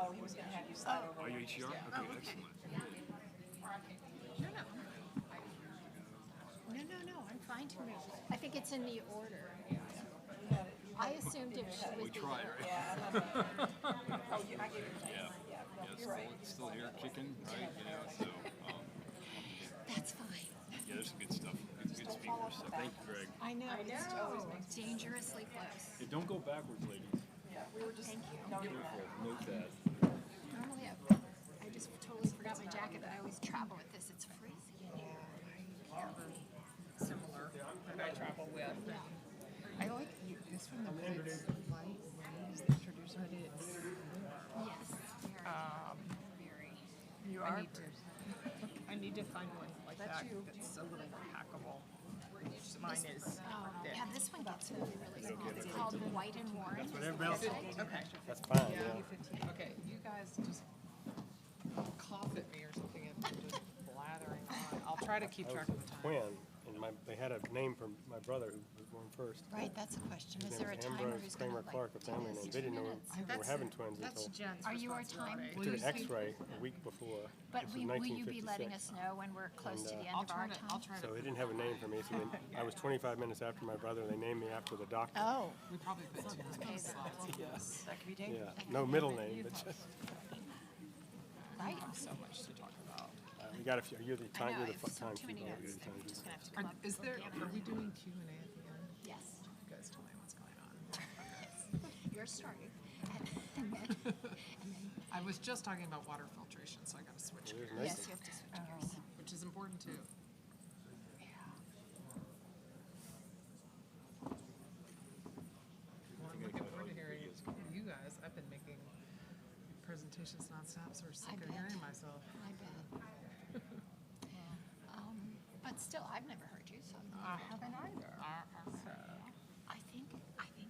Oh, he was going to have you slide over. Are you HCR? Yeah. Okay, excellent. No, I'm fine to move. I think it's in the order. I assumed it was We the try, order. right? Yeah, I love that. Oh, I give you the Yeah. Yeah, no, Yeah, you're right. still here kicking, right? You know, so That's fine. yeah, there's some good stuff. Good speakers. So thank you, Greg. I know. I know. Dangerously close. Hey, don't go backwards, ladies. Yeah, we were just Thank you. noting Careful. that. Note that. Normally, I just totally forgot my jacket, but I always travel with this. It's freezing in here. Similar that I travel with. I like this one, the way it's light waves that introduce, but it's Yes, very. you are. I need to find one like that that's a little more packable. Mine is. Yeah, this one gets really, really small. It's called White and Warren. That's what Okay. That's fine, Yeah. yeah. Okay. You guys just cough at me or something and just blathering on. I'll try to keep I was track of the a time. twin, and they had a name for my brother who was born first. Right, that's a question. His Is name there a was timer Ambrose who's going Kramer to Clark, a family name. They didn't know they were having twins That's until Jen's Are you our responsibility. time? they took an X-ray a week before. But This was will you be 1956. letting us know when we're close to the end I'll of our try to. time? I'll try So to. they didn't have a name for me, so I was 25 minutes after my brother. They named me after the doctor. Oh, We probably put two okay. minutes. Yes. That could be dangerous. Yeah, no middle name, but just, Right. So much to talk about. you got a few, you're the I time, know, you're the it's so too timekeeper. many You're notes. the I'm timekeeper. just going to have to come up Is there? with the Are we other. doing Q&A at the end? Yes. You guys tell me what's going on. You're starting. And then, I was just talking about water filtration, so I got to switch There's gears, yes, you have to switch gears. which is important too. Well, I'm looking forward to hearing you guys. I've been making presentations nonstop, so I'm sick of bet. hearing myself. I bet. But still, I've never heard you, so I haven't either. So, I think, are you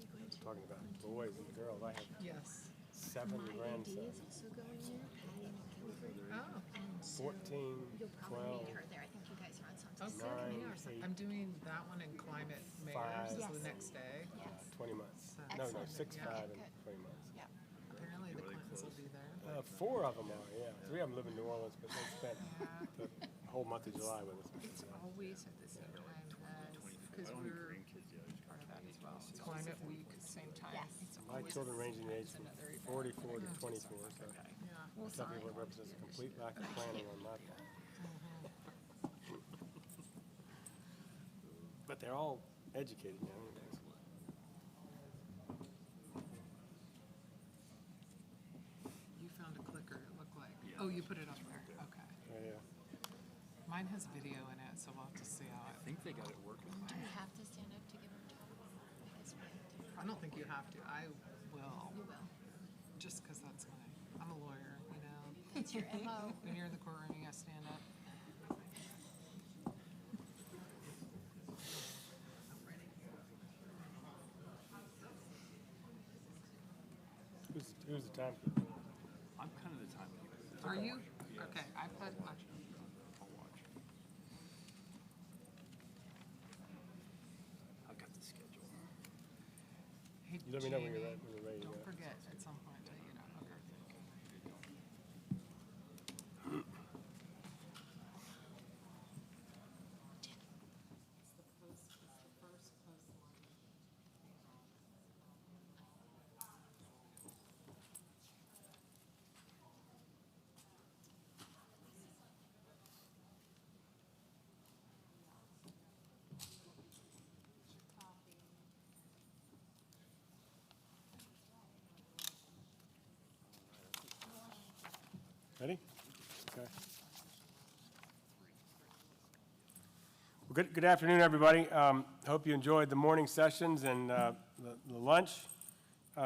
going to? Talking about boys and girls, I have yes. 7 My AD grandsons. is also going there, Patty McGilford. Oh. And so 14, you'll probably 12, meet her there. I think you guys are on Oh, something. good. Nine, Yeah, so eight, I'm doing that one in climate mayors. five. This is Yes. the next day. Yes. 20 months. So- No, Excellent. 6, Yeah. 5, and Good. 20 months. Yeah. Apparently the Clintons will be there. 4 of them are, yeah. 3 of them live in New Orleans, but they spent the whole month of July with us. It's always at the same time because I don't have we're grandkids yet. I just part of that as well. It's climate week, same time. Yes. It's My always children range in age from another event. 44 to 24, so Yeah. some people it represents a complete lack of planning on my part. But they're all educated now anyways. You found a clicker, it looked like. Oh, you put it up there. Okay. Yeah. Mine has video in it, so we'll have to see how I it. think they got it working. Do we have to stand up to give her a talk? I guess we have to. I don't think you have to. I will. You will. Just because that's I'm a lawyer, you know. It's your MO. When you're in the courtroom, you gotta stand up. Who's the timekeeper? I'm kind of the timekeeper. Are you? Yes. Okay, I put. I'll watch. I've got the schedule. Hey, You let me know when you're Jamie, ready, when you're ready to Don't go. forget at some point to, you know, hook her. Ready? Okay. Well, good afternoon, everybody. Hope you enjoyed the morning sessions and the lunch.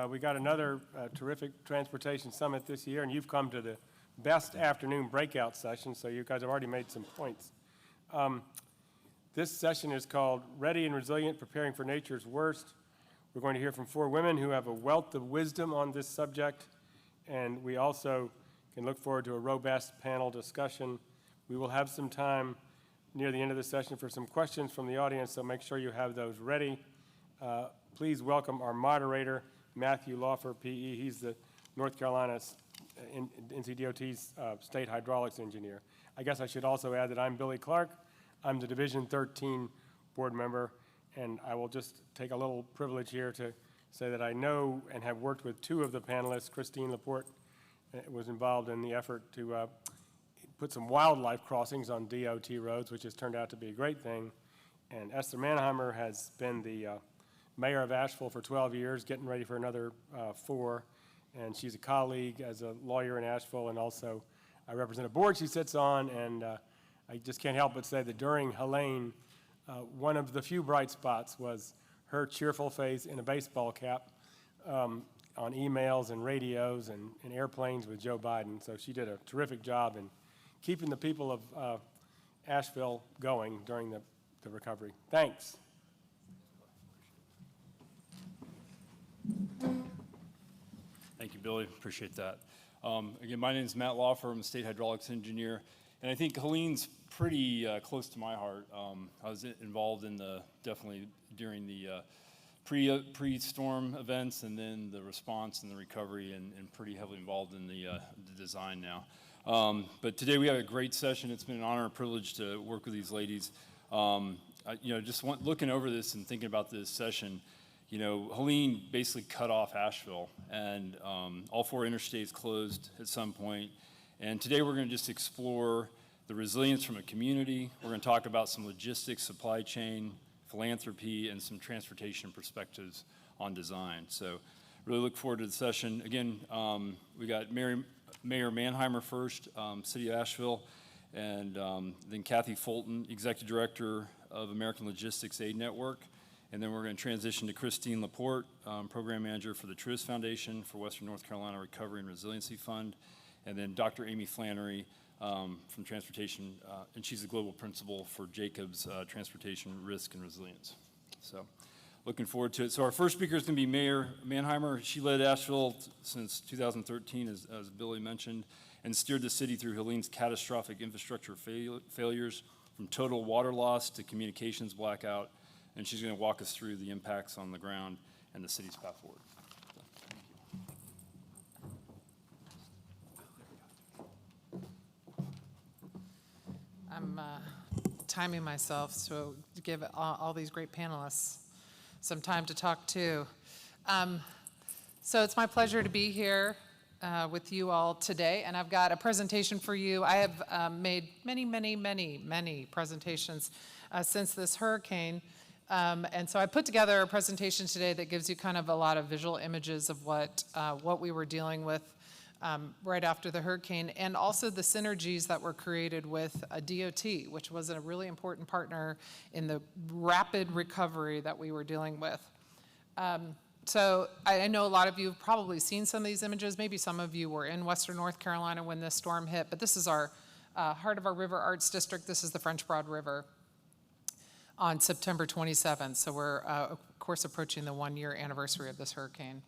We got another terrific transportation summit this year, and you've come to the best afternoon breakout session, so you guys have already made some points. This session is called Ready and Resilient, Preparing for Nature's Worst. We're going to hear from 4 women who have a wealth of wisdom on this subject, and we also can look forward to a robust panel discussion. We will have some time near the end of the session for some questions from the audience, so make sure you have those ready. Please welcome our moderator, Matthew Laufer, PE. He's the North Carolina's, NCDOT's state hydraulics engineer. I guess I should also add that I'm Billy Clark. I'm the Division 13 board member, and I will just take a little privilege here to say that I know and have worked with two of the panelists. Christine Laporte was involved in the effort to put some wildlife crossings on DOT roads, which has turned out to be a great thing. And Esther Mannheimer has been the mayor of Asheville for 12 years, getting ready for another 4. And she's a colleague as a lawyer in Asheville, and also I represent a board she sits on. And I just can't help but say that during Helene, one of the few bright spots was her cheerful face in a baseball cap on emails and radios and airplanes with Joe Biden. So she did a terrific job in keeping the people of Asheville going during the recovery. Thanks. Thank you, Billy. Appreciate that. Again, my name is Matt Lawfer. I'm a state hydraulics engineer. And I think Helene's pretty close to my heart. I was involved in definitely during the pre-storm events, and then the response and the recovery, and pretty heavily involved in the design now. But today we have a great session. It's been an honor and privilege to work with these ladies. Just looking over this and thinking about this session, Helene basically cut off Asheville, and all 4 interstates closed at some point. And today we're going to just explore the resilience from a community. We're going to talk about some logistics, supply chain, philanthropy, and some transportation perspectives on design. So really look forward to the session. Again, we got Mayor Mannheimer first, City of Asheville, and then Kathy Fulton, Executive Director of American Logistics Aid Network. And then we're going to transition to Christine Laporte, Program Manager for the Truist Foundation for Western North Carolina Recovery and Resiliency Fund. And then Dr. Amy Flannery from Transportation, and she's the Global Principal for Jacobs Transportation Risk and Resilience. So looking forward to it. So our first speaker is going to be Mayor Mannheimer. She led Asheville since 2013, as Billy mentioned, and steered the city through Helene's catastrophic infrastructure failures, from total water loss to communications blackout. And she's going to walk us through the impacts on the ground and the city's path forward. I'm timing myself to give all these great panelists some time to talk too. So it's my pleasure to be here with you all today, and I've got a presentation for you. I have made many presentations since this hurricane. And so I put together a presentation today that gives you kind of a lot of visual images of what we were dealing with right after the hurricane, and also the synergies that were created with DOT, which was a really important partner in the rapid recovery that we were dealing with. So I know a lot of you have probably seen some of these images. Maybe some of you were in Western North Carolina when this storm hit, but this is our heart of our River Arts District. This is the French Broad River on September 27th. So we're, of course, approaching the 1-year anniversary of this hurricane.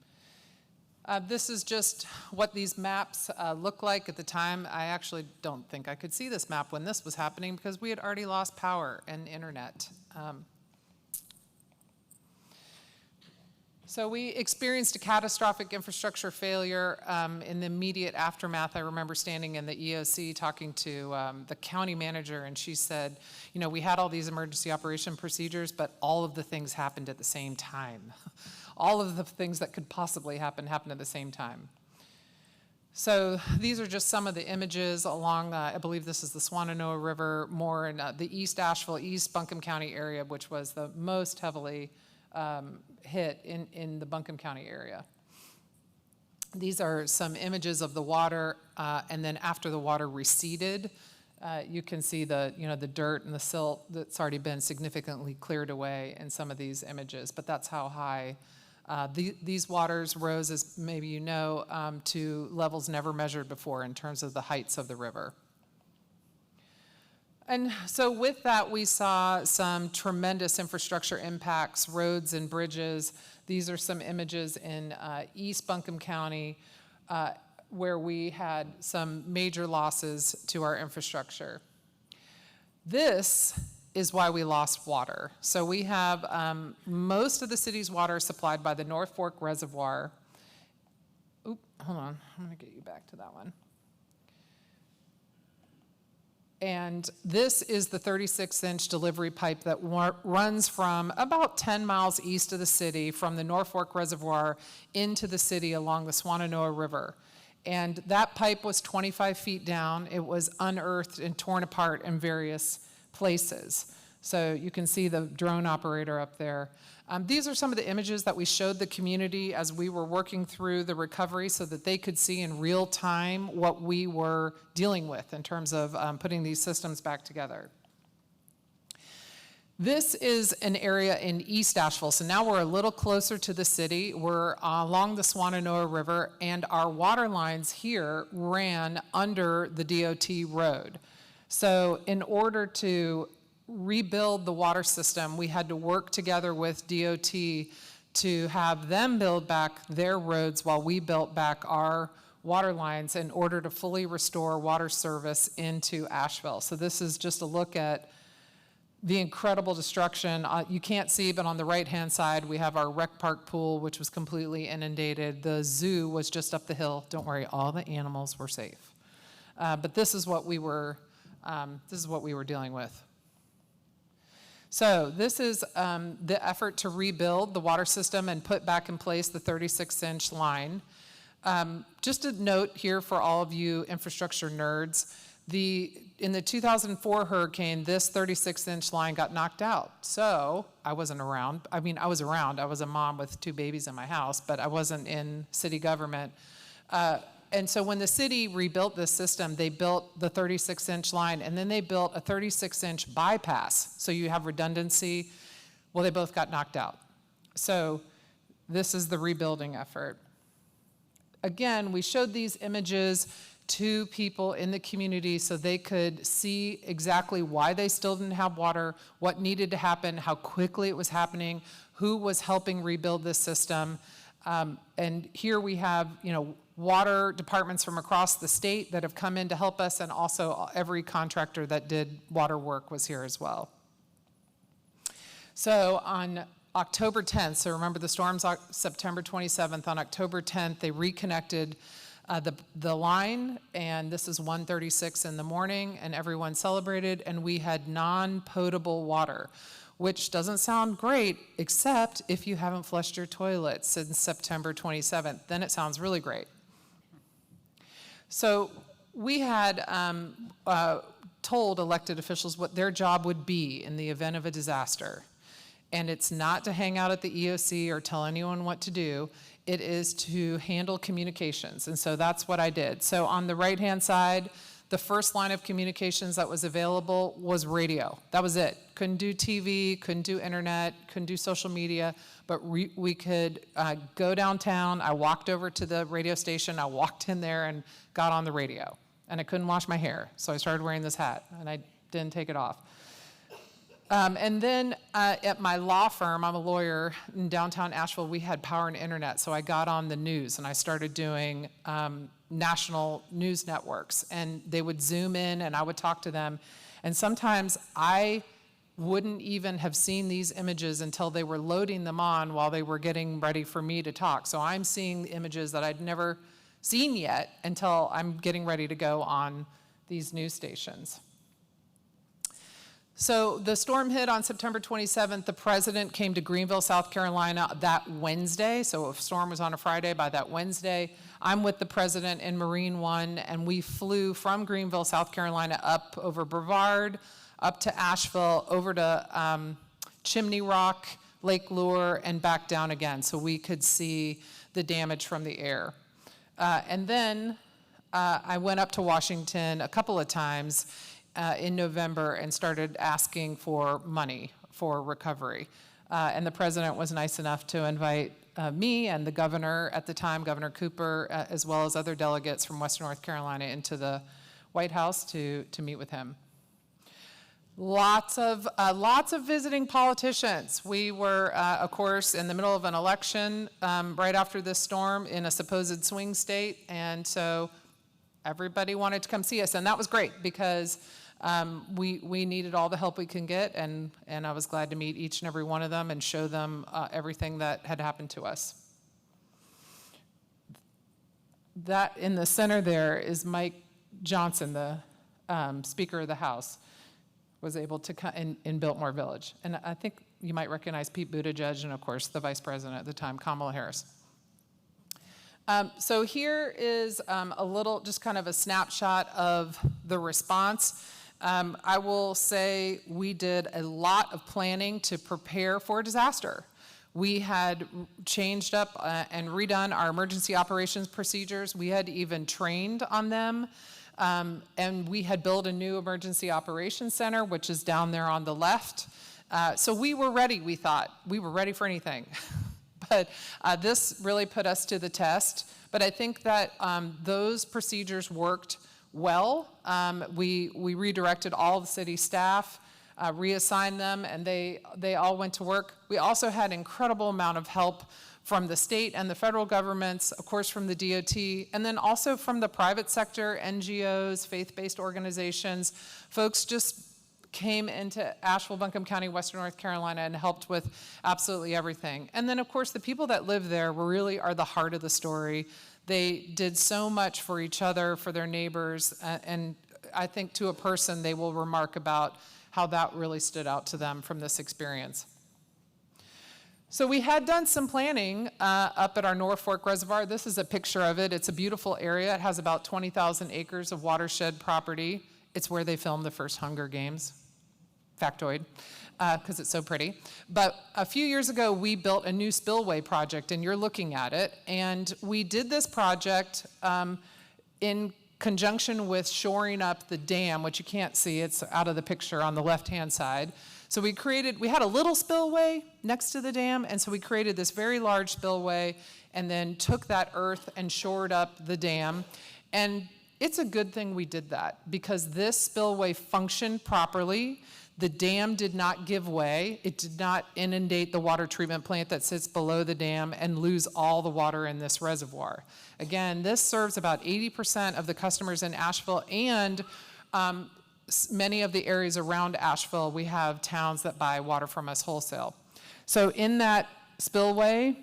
This is just what these maps look like at the time. I actually don't think I could see this map when this was happening because we had already lost power and internet. So we experienced a catastrophic infrastructure failure in the immediate aftermath. I remember standing in the EOC talking to the county manager, and she said, we had all these emergency operation procedures, but all of the things happened at the same time. All of the things that could possibly happen happened at the same time. So these are just some of the images along, I believe this is the Swananoa River, more in the East Asheville, East Buncombe County area, which was the most heavily hit in the Buncombe County area. These are some images of the water, and then after the water receded, you can see the dirt and the silt that's already been significantly cleared away in some of these images, but that's how high these waters rose, as maybe you know, to levels never measured before in terms of the heights of the river. And so with that, we saw some tremendous infrastructure impacts, roads and bridges. These are some images in East Buncombe County where we had some major losses to our infrastructure. This is why we lost water. So we have most of the city's water supplied by the North Fork Reservoir. hold on, I'm gonna get you back to that one. And this is the 36-inch delivery pipe that runs from about 10 miles east of the city from the Norfolk Reservoir into the city along the Shenandoah River. And that pipe was 25 feet down. It was unearthed and torn apart in various places. So you can see the drone operator up there. These are some of the images that we showed the community as we were working through the recovery so that they could see in real time what we were dealing with in terms of putting these systems back together. This is an area in East Asheville. So now we're a little closer to the city. We're along the Shenandoah River, and our water lines here ran under the DOT road. So in order to rebuild the water system, we had to work together with DOT to have them build back their roads while we built back our water lines in order to fully restore water service into Asheville. So this is just a look at the incredible destruction. You can't see, but on the right-hand side, we have our rec park pool, which was completely inundated. The zoo was just up the hill. Don't worry, all the animals were safe. But this is what we were dealing with. So this is the effort to rebuild the water system and put back in place the 36-inch line. Just a note here for all of you infrastructure nerds, in the 2004 hurricane, this 36-inch line got knocked out. So I wasn't around. I mean, I was around. I was a mom with 2 babies in my house, but I wasn't in city government. And so when the city rebuilt this system, they built the 36-inch line, and then they built a 36-inch bypass, so you have redundancy. Well, they both got knocked out. So this is the rebuilding effort. Again, we showed these images to people in the community so they could see exactly why they still didn't have water, what needed to happen, how quickly it was happening, who was helping rebuild this system. And here we have, water departments from across the state that have come in to help us, and also every contractor that did water work was here as well. So on October 10th, so remember the storm's September 27th, on October 10th, they reconnected the line, and this is 1:36 in the morning, and everyone celebrated, and we had non-potable water, which doesn't sound great, except if you haven't flushed your toilet since September 27th, then it sounds really great. So we had told elected officials what their job would be in the event of a disaster. And it's not to hang out at the EOC or tell anyone what to do. It is to handle communications. And so that's what I did. So on the right-hand side, the first line of communications that was available was radio. That was it. Couldn't do TV, couldn't do internet, couldn't do social media, but we could go downtown. I walked over to the radio station. I walked in there and got on the radio. And I couldn't wash my hair, so I started wearing this hat, and I didn't take it off. And then at my law firm, I'm a lawyer in downtown Asheville, we had power and internet, so I got on the news, and I started doing national news networks, and they would zoom in, and I would talk to them. And sometimes I wouldn't even have seen these images until they were loading them on while they were getting ready for me to talk. So I'm seeing images that I'd never seen yet until I'm getting ready to go on these news stations. So the storm hit on September 27th. The president came to Greenville, South Carolina that Wednesday. So if the storm was on a Friday, by that Wednesday, I'm with the president in Marine One, and we flew from Greenville, South Carolina, up over Brevard, up to Asheville, over to Chimney Rock, Lake Lure, and back down again, so we could see the damage from the air. And then I went up to Washington a couple of times in November and started asking for money for recovery. And the president was nice enough to invite me and the governor at the time, Governor Cooper, as well as other delegates from Western North Carolina into the White House to meet with him. Lots of visiting politicians. We were, of course, in the middle of an election right after this storm in a supposed swing state, and so everybody wanted to come see us, and that was great because we needed all the help we can get, and I was glad to meet each and every one of them and show them everything that had happened to us. that in the center there is Mike Johnson, the Speaker of the House, was able to come in Biltmore Village. And I think you might recognize Pete Buttigieg and, of course, the Vice President at the time, Kamala Harris. So here is a little, just kind of a snapshot of the response. I will say we did a lot of planning to prepare for disaster. We had changed up and redone our emergency operations procedures. We had even trained on them. And we had built a new emergency operations center, which is down there on the left. So we were ready, we thought. We were ready for anything. But this really put us to the test. But I think that those procedures worked well. We redirected all the city staff, reassigned them, and they all went to work. We also had incredible amount of help from the state and the federal governments, of course from the DOT, and then also from the private sector, NGOs, faith-based organizations. Folks just came into Asheville, Buncombe County, Western North Carolina, and helped with absolutely everything. And then, of course, the people that live there really are the heart of the story. They did so much for each other, for their neighbors, and I think to a person they will remark about how that really stood out to them from this experience. So we had done some planning up at our North Fork Reservoir. This is a picture of it. It's a beautiful area. It has about 20,000 acres of watershed property. It's where they filmed the first Hunger Games. Factoid, because it's so pretty. But a few years ago, we built a new spillway project, and you're looking at it. And we did this project in conjunction with shoring up the dam, which you can't see. It's out of the picture on the left-hand side. So we had a little spillway next to the dam, and so we created this very large spillway and then took that earth and shored up the dam. And it's a good thing we did that, because this spillway functioned properly. The dam did not give way. It did not inundate the water treatment plant that sits below the dam and lose all the water in this reservoir. Again, this serves about 80% of the customers in Asheville, and many of the areas around Asheville, we have towns that buy water from us wholesale. So in that spillway,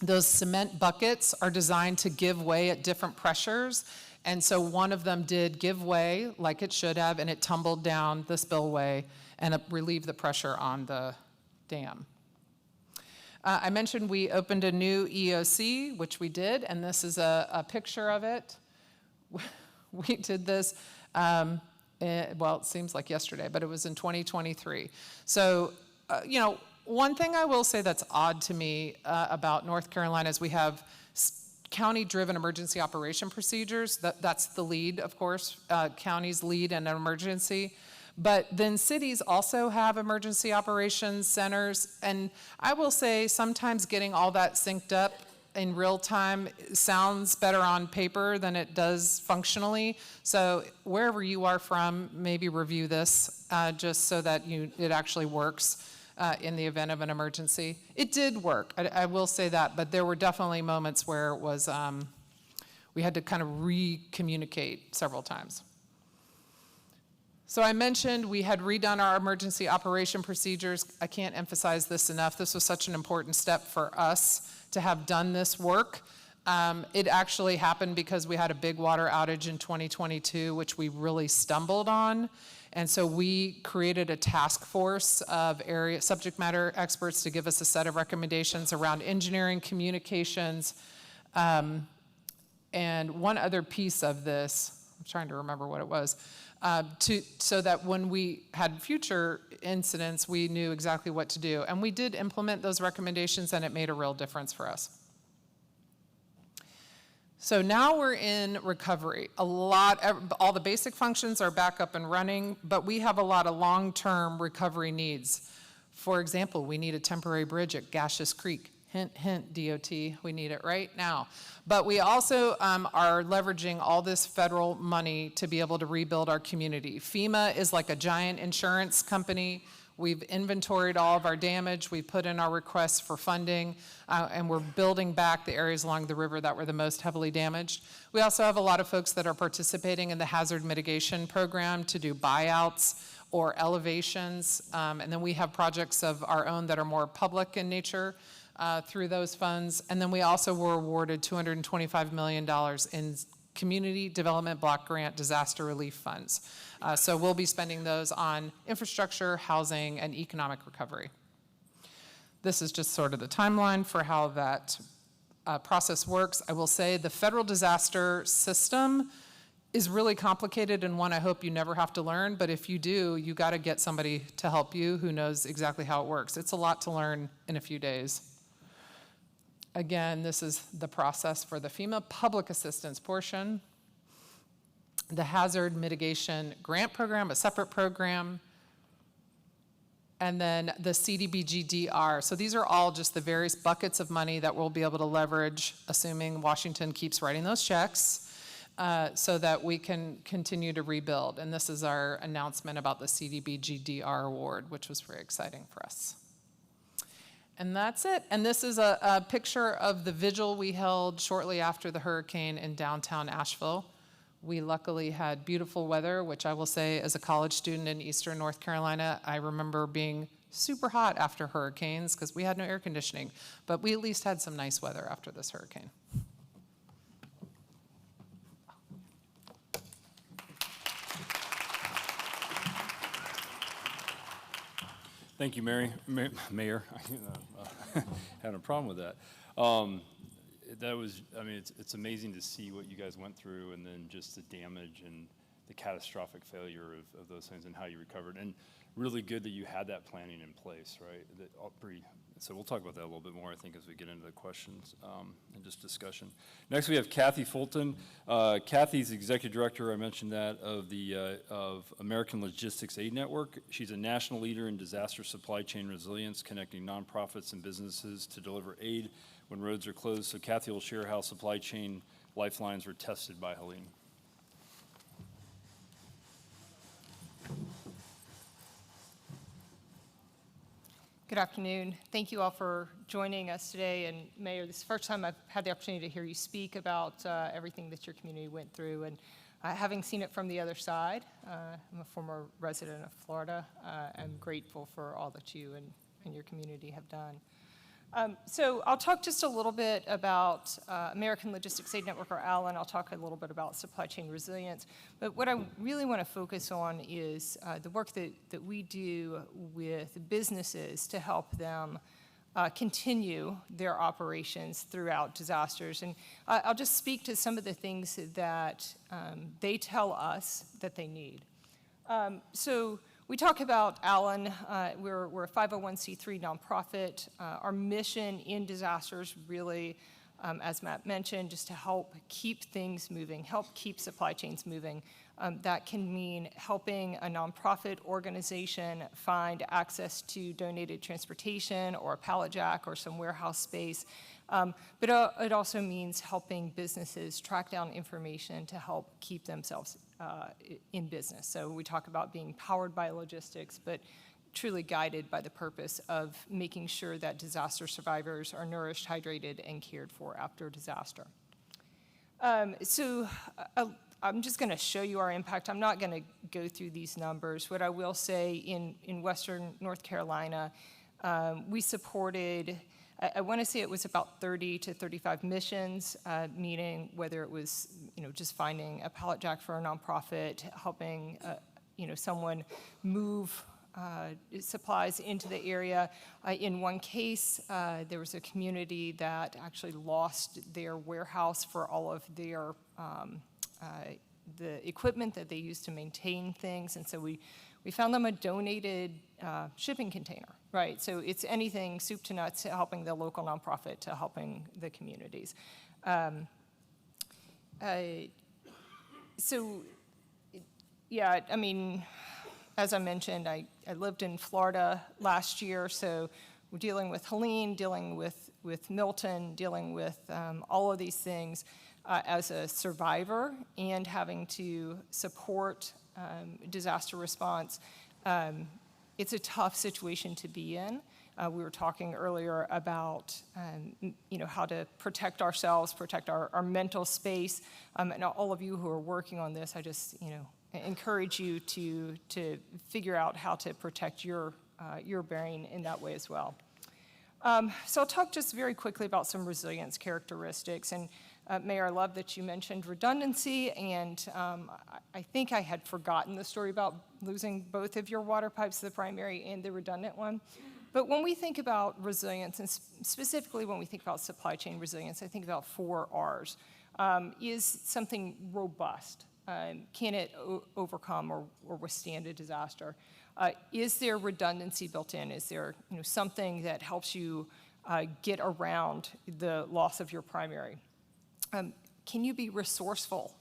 those cement buckets are designed to give way at different pressures. And so one of them did give way like it should have, and it tumbled down the spillway and relieved the pressure on the dam. I mentioned we opened a new EOC, which we did, and this is a picture of it. We did this, well, it seems like yesterday, but it was in 2023. So, one thing I will say that's odd to me about North Carolina is we have county-driven emergency operation procedures. That's the lead, of course. Counties lead in an emergency. But then cities also have emergency operations centers. And I will say sometimes getting all that synced up in real time sounds better on paper than it does functionally. So wherever you are from, maybe review this just so that it actually works. In the event of an emergency. It did work, I will say that, but there were definitely moments where it was, we had to kind of re-communicate several times. So I mentioned we had redone our emergency operation procedures. I can't emphasize this enough. This was such an important step for us to have done this work. It actually happened because we had a big water outage in 2022, which we really stumbled on. And so we created a task force of subject matter experts to give us a set of recommendations around engineering, communications, and one other piece of this, I'm trying to remember what it was, so that when we had future incidents, we knew exactly what to do. And we did implement those recommendations, and it made a real difference for us. So now we're in recovery. All the basic functions are back up and running, but we have a lot of long-term recovery needs. For example, we need a temporary bridge at Gaseous Creek. Hint, hint, DOT, we need it right now. But we also are leveraging all this federal money to be able to rebuild our community. FEMA is like a giant insurance company. We've inventoried all of our damage. We put in our requests for funding, and we're building back the areas along the river that were the most heavily damaged. We also have a lot of folks that are participating in the hazard mitigation program to do buyouts or elevations. And then we have projects of our own that are more public in nature. through those funds. And then we also were awarded $225 million in Community Development Block Grant Disaster Relief Funds. So we'll be spending those on infrastructure, housing, and economic recovery. This is just sort of the timeline for how that process works. I will say the federal disaster system is really complicated and one I hope you never have to learn, but if you do, you got to get somebody to help you who knows exactly how it works. It's a lot to learn in a few days. Again, this is the process for the FEMA public assistance portion. The Hazard Mitigation Grant Program, a separate program, and then the CDBG-DR. So these are all just the various buckets of money that we'll be able to leverage, assuming Washington keeps writing those checks, so that we can continue to rebuild. And this is our announcement about the CDBG-DR award, which was very exciting for us. And that's it. And this is a picture of the vigil we held shortly after the hurricane in downtown Asheville. We luckily had beautiful weather, which I will say as a college student in Eastern North Carolina, I remember being super hot after hurricanes because we had no air conditioning. But we at least had some nice weather after this hurricane. Thank you, Mayor. Having a problem with that. That was, I mean, it's amazing to see what you guys went through and then just the damage and the catastrophic failure of those things and how you recovered. And really good that you had that planning in place, right? So we'll talk about that a little bit more, I think, as we get into the questions and just discussion. Next, we have Kathy Fulton. Kathy's Executive Director, I mentioned that, of American Logistics Aid Network. She's a national leader in disaster supply chain resilience, connecting nonprofits and businesses to deliver aid when roads are closed. So Kathy will share how supply chain lifelines were tested by Helene. Good afternoon. Thank you all for joining us today. And Mayor, this is the first time I've had the opportunity to hear you speak about everything that your community went through. And having seen it from the other side, I'm a former resident of Florida. I'm grateful for all that you and your community have done. So I'll talk just a little bit about American Logistics Aid Network, or ALAN. I'll talk a little bit about supply chain resilience. But what I really want to focus on is the work that we do with businesses to help them continue their operations throughout disasters. And I'll just speak to some of the things that they tell us that they need. So we talk about ALAN. We're a 501c3 nonprofit. Our mission in disasters really, as Matt mentioned, just to help keep things moving, help keep supply chains moving. That can mean helping a nonprofit organization find access to donated transportation or a pallet jack or some warehouse space. But it also means helping businesses track down information to help keep themselves in business. So we talk about being powered by logistics, but truly guided by the purpose of making sure that disaster survivors are nourished, hydrated, and cared for after disaster. So I'm just going to show you our impact. I'm not going to go through these numbers. What I will say, in Western North Carolina, we supported, I want to say it was about 30 to 35 missions, meaning whether it was, just finding a pallet jack for a nonprofit, helping, someone move supplies into the area. In one case, there was a community that actually lost their warehouse for all of their the equipment that they used to maintain things, and so we found them a donated shipping container, right? So it's anything soup to nuts, helping the local nonprofit to helping the communities. Yeah, I mean, as I mentioned, I lived in Florida last year, so we're dealing with Helene, dealing with Milton, dealing with all of these things as a survivor and having to support disaster response. It's a tough situation to be in. We were talking earlier about how to protect ourselves, protect our mental space, and all of you who are working on this, I just encourage you to figure out how to protect your brain in that way as well. So I'll talk just very quickly about some resilience characteristics. And Mayor, I love that you mentioned redundancy, and I think I had forgotten the story about losing both of your water pipes, the primary and the redundant one. But when we think about resilience, and specifically when we think about supply chain resilience, I think about 4 R's. Is something robust? Can it overcome or withstand a disaster? Is there redundancy built in? Is there something that helps you get around the loss of your primary? Can you be resourceful?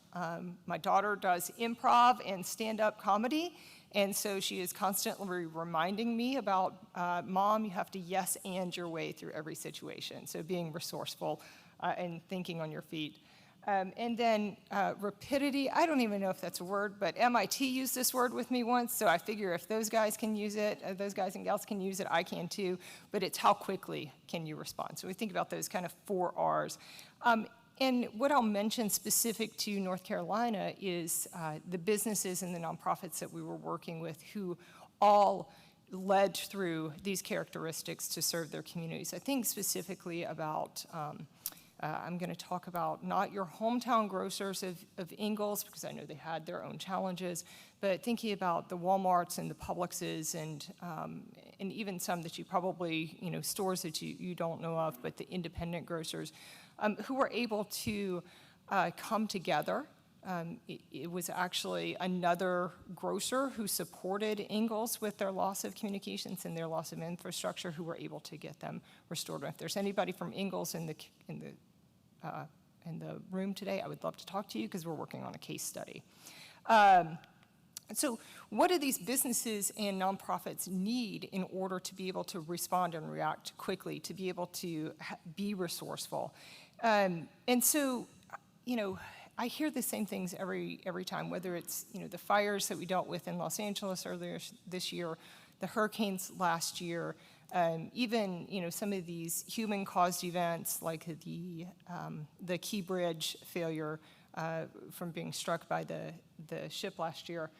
My daughter does improv and stand-up comedy, and so she is constantly reminding me about, Mom, you have to yes and your way through every situation. So being resourceful and thinking on your feet. And then rapidity, I don't even know if that's a word, but MIT used this word with me once, so I figure if those guys can use it, those guys and gals can use it, I can too, but it's how quickly can you respond. So we think about those kind of 4 R's. And what I'll mention specific to North Carolina is the businesses and the nonprofits that we were working with who all led through these characteristics to serve their communities. I think specifically about I'm going to talk about not your hometown grocers of Ingalls, because I know they had their own challenges, but thinking about the Walmarts and the Publixes and even some that you probably, stores that you don't know of, but the independent grocers who were able to come together. It was actually another grocer who supported Ingalls with their loss of communications and their loss of infrastructure who were able to get them restored. If there's anybody from Ingalls in the room today, I would love to talk to you because we're working on a case study. So what do these businesses and nonprofits need in order to be able to respond and react quickly, to be able to be resourceful? And so, I hear the same things every time, whether it's, the fires that we dealt with in Los Angeles earlier this year, the hurricanes last year, even, some of these human-caused events like the Key Bridge failure from being struck by the ship last year.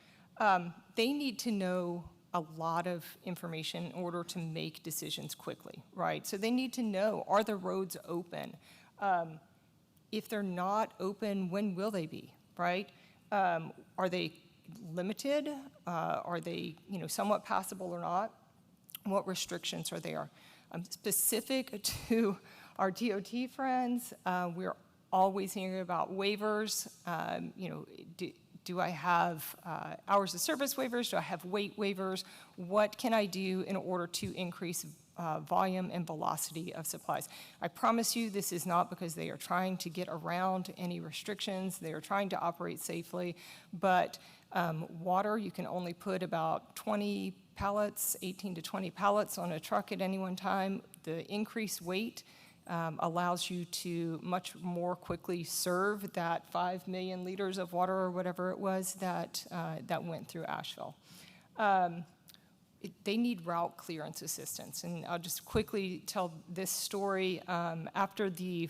They need to know a lot of information in order to make decisions quickly, right? So they need to know, are the roads open? If they're not open, when will they be, right? Are they limited? Are they, somewhat passable or not? What restrictions are there? Specific to our DOT friends, we're always hearing about waivers. Do I have hours of service waivers? Do I have weight waivers? What can I do in order to increase volume and velocity of supplies? I promise you this is not because they are trying to get around any restrictions. They are trying to operate safely, but water, you can only put about 20 pallets, 18 to 20 pallets on a truck at any one time. The increased weight allows you to much more quickly serve that 5 million liters of water or whatever it was that went through Asheville. They need route clearance assistance, and I'll just quickly tell this story. After the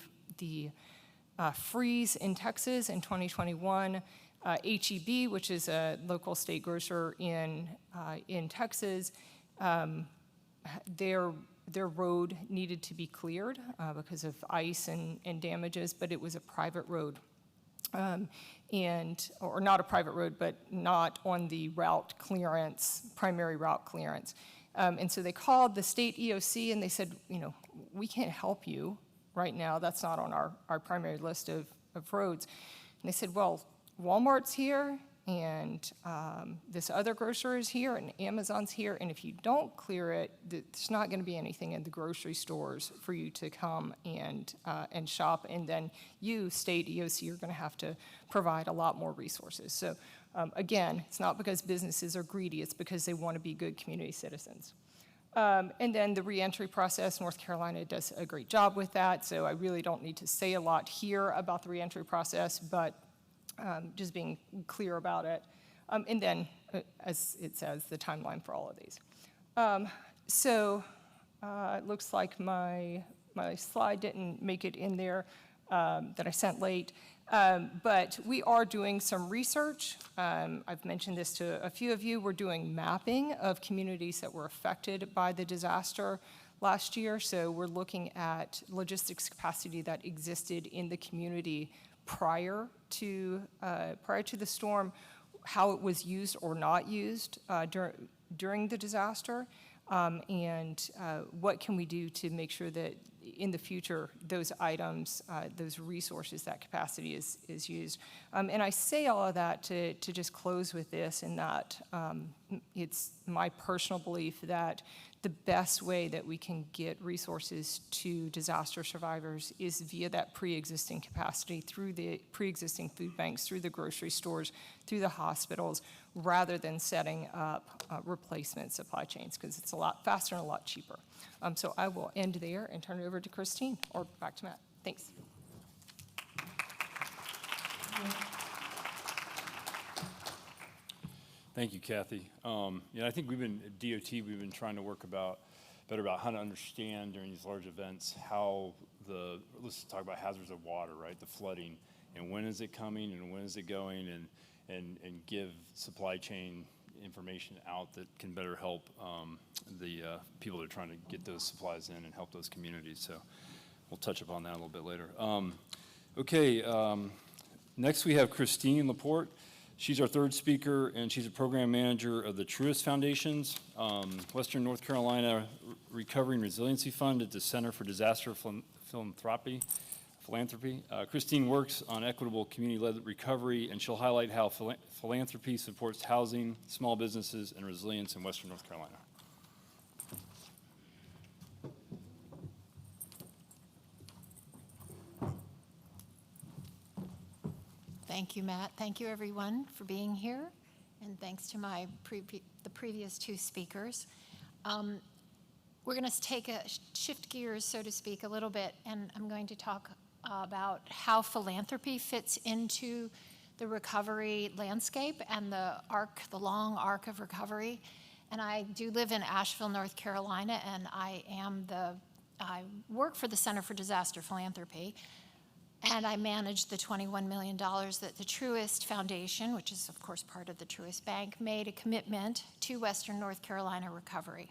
freeze in Texas in 2021, HEB, which is a local state grocer in Texas, their road needed to be cleared because of ice and damages, but it was a private road. Or not a private road, but not on the route clearance, primary route clearance. And so they called the state EOC and they said, we can't help you right now. That's not on our primary list of roads. And they said, well, Walmart's here, and this other grocer is here, and Amazon's here, and if you don't clear it, there's not going to be anything in the grocery stores for you to come and shop, and then you, state EOC, are going to have to provide a lot more resources. So again, it's not because businesses are greedy, it's because they want to be good community citizens. And then the reentry process, North Carolina does a great job with that, so I really don't need to say a lot here about the reentry process, but just being clear about it. And then, as it says, the timeline for all of these. It looks like my slide didn't make it in there that I sent late. But we are doing some research. I've mentioned this to a few of you. We're doing mapping of communities that were affected by the disaster, last year. So we're looking at logistics capacity that existed in the community prior to the storm, how it was used or not used during the disaster, and what can we do to make sure that in the future those items, those resources, that capacity is used. And I say all of that to just close with this, in that it's my personal belief that the best way that we can get resources to disaster survivors is via that pre-existing capacity, through the pre-existing food banks, through the grocery stores, through the hospitals, rather than setting up replacement supply chains, because it's a lot faster and a lot cheaper. So I will end there and turn it over to Christine, or back to Matt. Thanks. Thank you, Kathy. I think we've been, at DOT, we've been trying to work better about how to understand during these large events how let's talk about hazards of water, right? The flooding, and when is it coming and when is it going, and give supply chain information out that can better help the people that are trying to get those supplies in and help those communities. So we'll touch upon that a little bit later. Next we have Christine Laporte. She's our third speaker, and she's a program manager of the Truist Foundation's Western North Carolina Recovery and Resiliency Fund at the Center for Disaster Philanthropy. Christine works on equitable community-led recovery, and she'll highlight how philanthropy supports housing, small businesses, and resilience in Western North Carolina. Thank you, Matt. Thank you, everyone, for being here, and thanks to the previous two speakers. We're going to shift gears, so to speak, a little bit, and I'm going to talk about how philanthropy fits into the recovery landscape and the long arc of recovery. And I do live in Asheville, North Carolina, and I work for the Center for Disaster Philanthropy. And I manage the $21 million that the Truist Foundation, which is of course part of the Truist Bank, made a commitment to Western North Carolina recovery.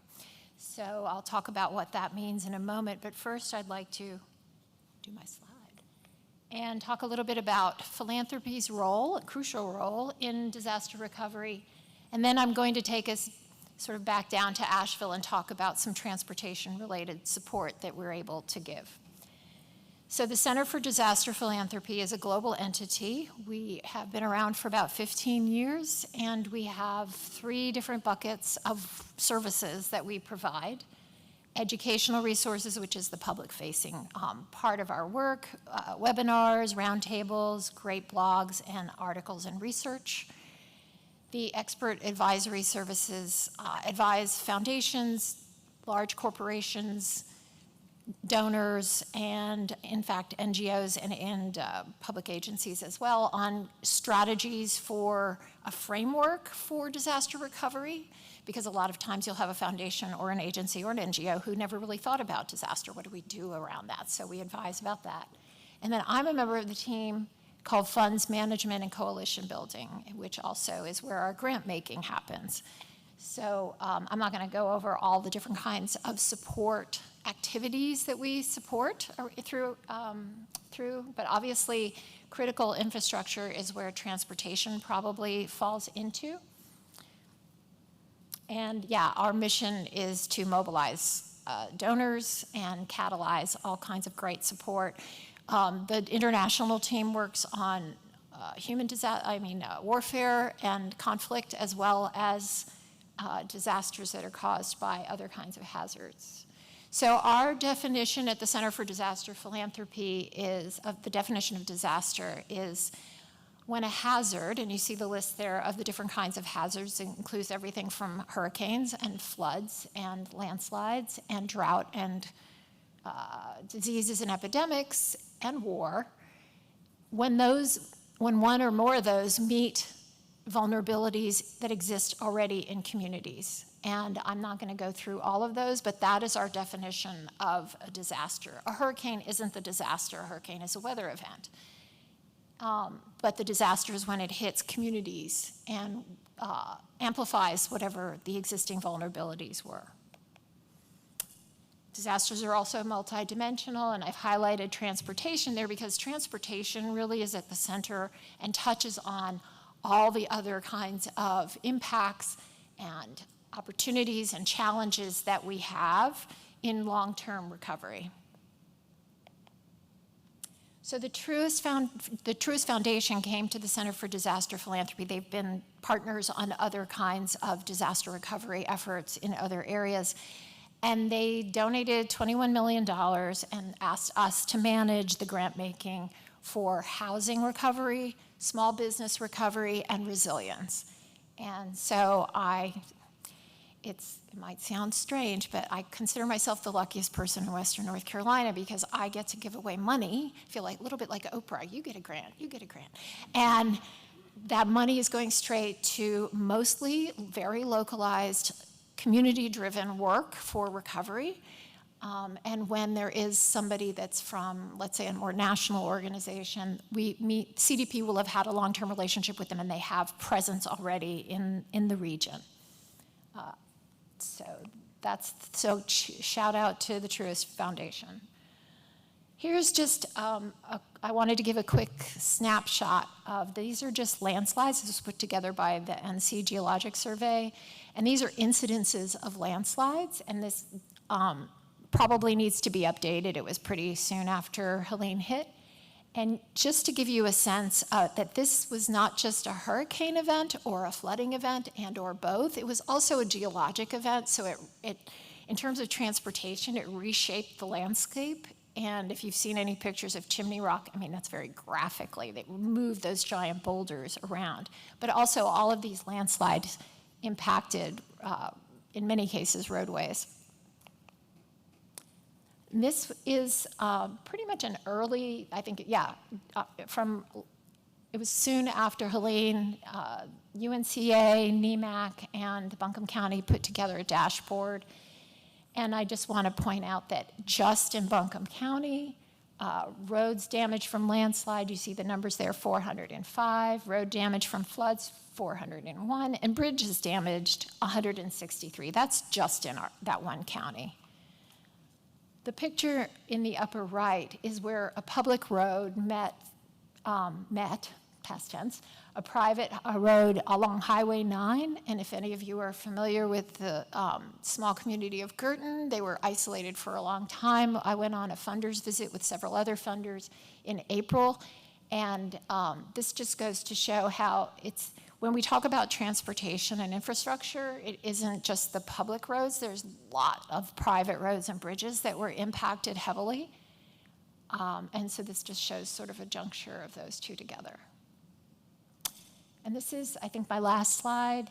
So I'll talk about what that means in a moment, but first I'd like to do my slide and talk a little bit about philanthropy's role, a crucial role in disaster recovery. And then I'm going to take us sort of back down to Asheville and talk about some transportation-related support that we're able to give. So the Center for Disaster Philanthropy is a global entity. We have been around for about 15 years, and we have 3 different buckets of services that we provide. Educational resources, which is the public-facing part of our work, webinars, roundtables, great blogs, and articles and research. The expert advisory services advise foundations, large corporations, donors, and in fact NGOs and public agencies as well on strategies for a framework for disaster recovery, because a lot of times you'll have a foundation or an agency or an NGO who never really thought about disaster. What do we do around that? So we advise about that. And then I'm a member of the team called Funds Management and Coalition Building, which also is where our grant making happens. So I'm not going to go over all the different kinds of support activities that we support through, but obviously critical infrastructure is where transportation probably falls into. And yeah, our mission is to mobilize donors and catalyze all kinds of great support. The international team works on warfare and conflict, as well as disasters that are caused by other kinds of hazards. So our definition at the Center for Disaster Philanthropy the definition of disaster is when a hazard, and you see the list there of the different kinds of hazards, it includes everything from hurricanes and floods and landslides and drought and diseases and epidemics and war. When one or more of those meet vulnerabilities that exist already in communities. And I'm not going to go through all of those, but that is our definition of a disaster. A hurricane isn't the disaster. A hurricane is a weather event. But the disaster is when it hits communities and amplifies whatever the existing vulnerabilities were. Disasters are also multidimensional, and I've highlighted transportation there because transportation really is at the center and touches on all the other kinds of impacts and opportunities and challenges that we have in long-term recovery. So the Truist Foundation came to the Center for Disaster Philanthropy. They've been partners on other kinds of disaster recovery efforts in other areas. And they donated $21 million and asked us to manage the grant making for housing recovery, small business recovery, and resilience. And so it might sound strange, but I consider myself the luckiest person in Western North Carolina because I get to give away money. I feel like a little bit like Oprah. You get a grant, you get a grant. And that money is going straight to mostly very localized, community-driven work for recovery. And when there is somebody that's from, let's say, a more national organization, CDP will have had a long-term relationship with them, and they have presence already in the region. So shout out to the Truist Foundation. Here's just, I wanted to give a quick snapshot of, these are just landslides. This was put together by the NC Geologic Survey. And these are incidences of landslides. And this probably needs to be updated. It was pretty soon after Helene hit. And just to give you a sense that this was not just a hurricane event or a flooding event and or both, it was also a geologic event. So it in terms of transportation, it reshaped the landscape. And if you've seen any pictures of Chimney Rock, I mean, that's very graphically. They moved those giant boulders around. But also all of these landslides impacted, in many cases, roadways. This is pretty much an early, I think, it was soon after Helene, UNCA, NEMAC, and Buncombe County put together a dashboard. And I just want to point out that just in Buncombe County, roads damaged from landslide, you see the numbers there, 405, road damage from floods, 401, and bridges damaged, 163. That's just in that one county. The picture in the upper right is where a public road met, past tense, a private road along Highway 9. And if any of you are familiar with the small community of Girton, they were isolated for a long time. I went on a funders visit with several other funders in April. And this just goes to show how it's, when we talk about transportation and infrastructure, it isn't just the public roads. There's a lot of private roads and bridges that were impacted heavily. And so this just shows sort of a juncture of those two together. And this is, I think, my last slide.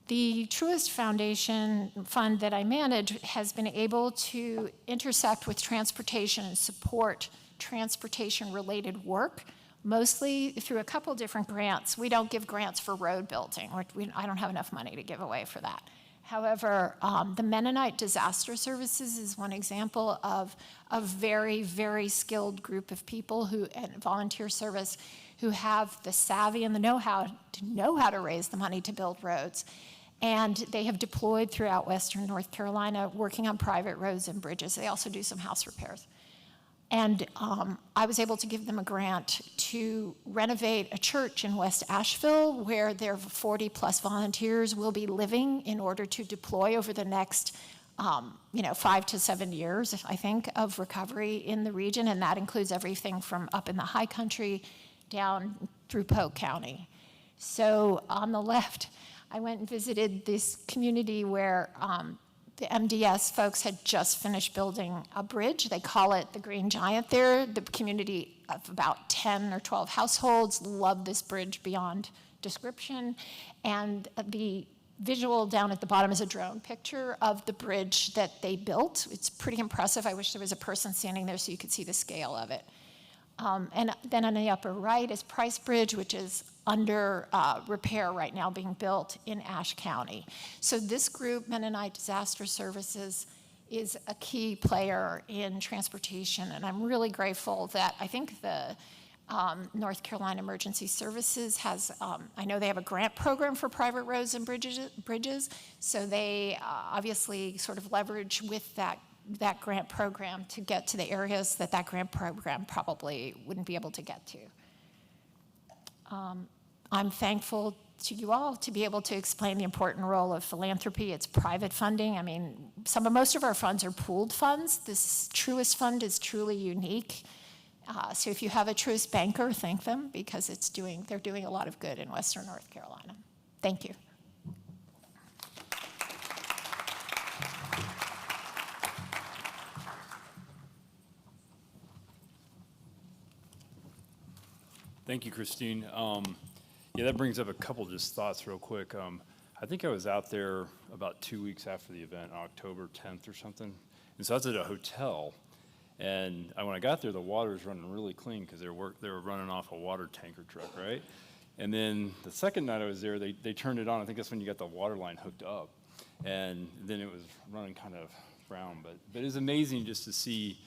The Truist Foundation fund that I manage has been able to intersect with transportation and support transportation-related work, mostly through a couple different grants. We don't give grants for road building. I don't have enough money to give away for that. However, the Mennonite Disaster Services is one example of a very, very skilled group of people and volunteer service who have the savvy and the know-how to raise the money to build roads. And they have deployed throughout Western North Carolina working on private roads and bridges. They also do some house repairs. And I was able to give them a grant to renovate a church in West Asheville where their 40-plus volunteers will be living in order to deploy over the next 5 to 7 years, I think, of recovery in the region. And that includes everything from up in the high country down through Polk County. So on the left, I went and visited this community where the MDS folks had just finished building a bridge. They call it the Green Giant there. The community of about 10 or 12 households love this bridge beyond description. And the visual down at the bottom is a drone picture of the bridge that they built. It's pretty impressive. I wish there was a person standing there so you could see the scale of it. And then on the upper right is Price Bridge, which is under repair right now, being built in Ashe County. So this group, Mennonite Disaster Services, is a key player in transportation, and I'm really grateful that I think the North Carolina Emergency Services has, I know they have a grant program for private roads and bridges, so they obviously sort of leverage with that grant program to get to the areas that grant program probably wouldn't be able to get to. I'm thankful to you all to be able to explain the important role of philanthropy. It's private funding. I mean, most of our funds are pooled funds. This Truist Fund is truly unique. So if you have a Truist banker, thank them, because they're doing a lot of good in Western North Carolina. Thank you. Thank you, Christine. Yeah, that brings up a couple just thoughts real quick. I think I was out there about 2 weeks after the event, October 10th or something. And so I was at a hotel, and when I got there, the water was running really clean because they were running off a water tanker truck, right? And then the second night I was there, they turned it on. I think that's when you got the water line hooked up. And then it was running kind of brown. But it was amazing just to see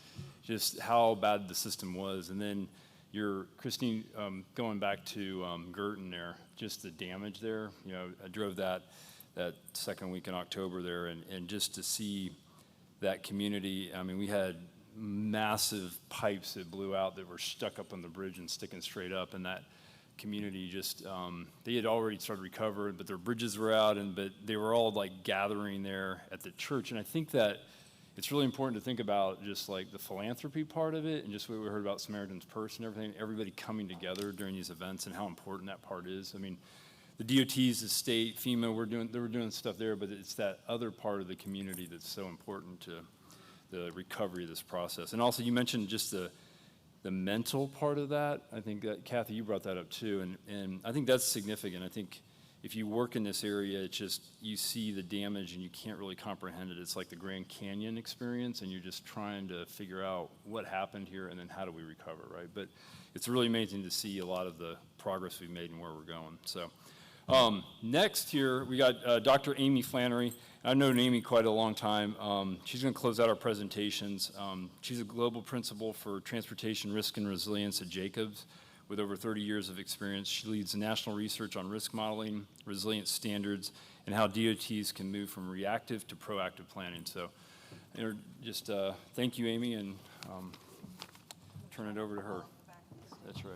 just how bad the system was. And then Christine, going back to Girton there, just the damage there. You know, I drove that second week in October there, and just to see that community. I mean, we had massive pipes that blew out that were stuck up on the bridge and sticking straight up, and that community just, they had already started recovering, but their bridges were out, but they were all like gathering there at the church. And I think that it's really important to think about just like the philanthropy part of it, and just what we heard about Samaritan's Purse and everything, everybody coming together during these events and how important that part is. I mean, the DOTs, the state, FEMA, they were doing stuff there, but it's that other part of the community that's so important to the recovery of this process. And also, you mentioned just the mental part of that. I think that, Kathy, you brought that up too, and I think that's significant. I think if you work in this area, it's just, you see the damage and you can't really comprehend it. It's like the Grand Canyon experience, and you're just trying to figure out what happened here and then how do we recover, right? But it's really amazing to see a lot of the progress we've made and where we're going. So next here, we got Dr. Amy Flannery. I've known Amy quite a long time. She's going to close out our presentations. She's a global principal for transportation risk and resilience at Jacobs. With over 30 years of experience, she leads national research on risk modeling, resilience standards, and how DOTs can move from reactive to proactive planning. So just thank you, Amy, and turn it over to her. That's right.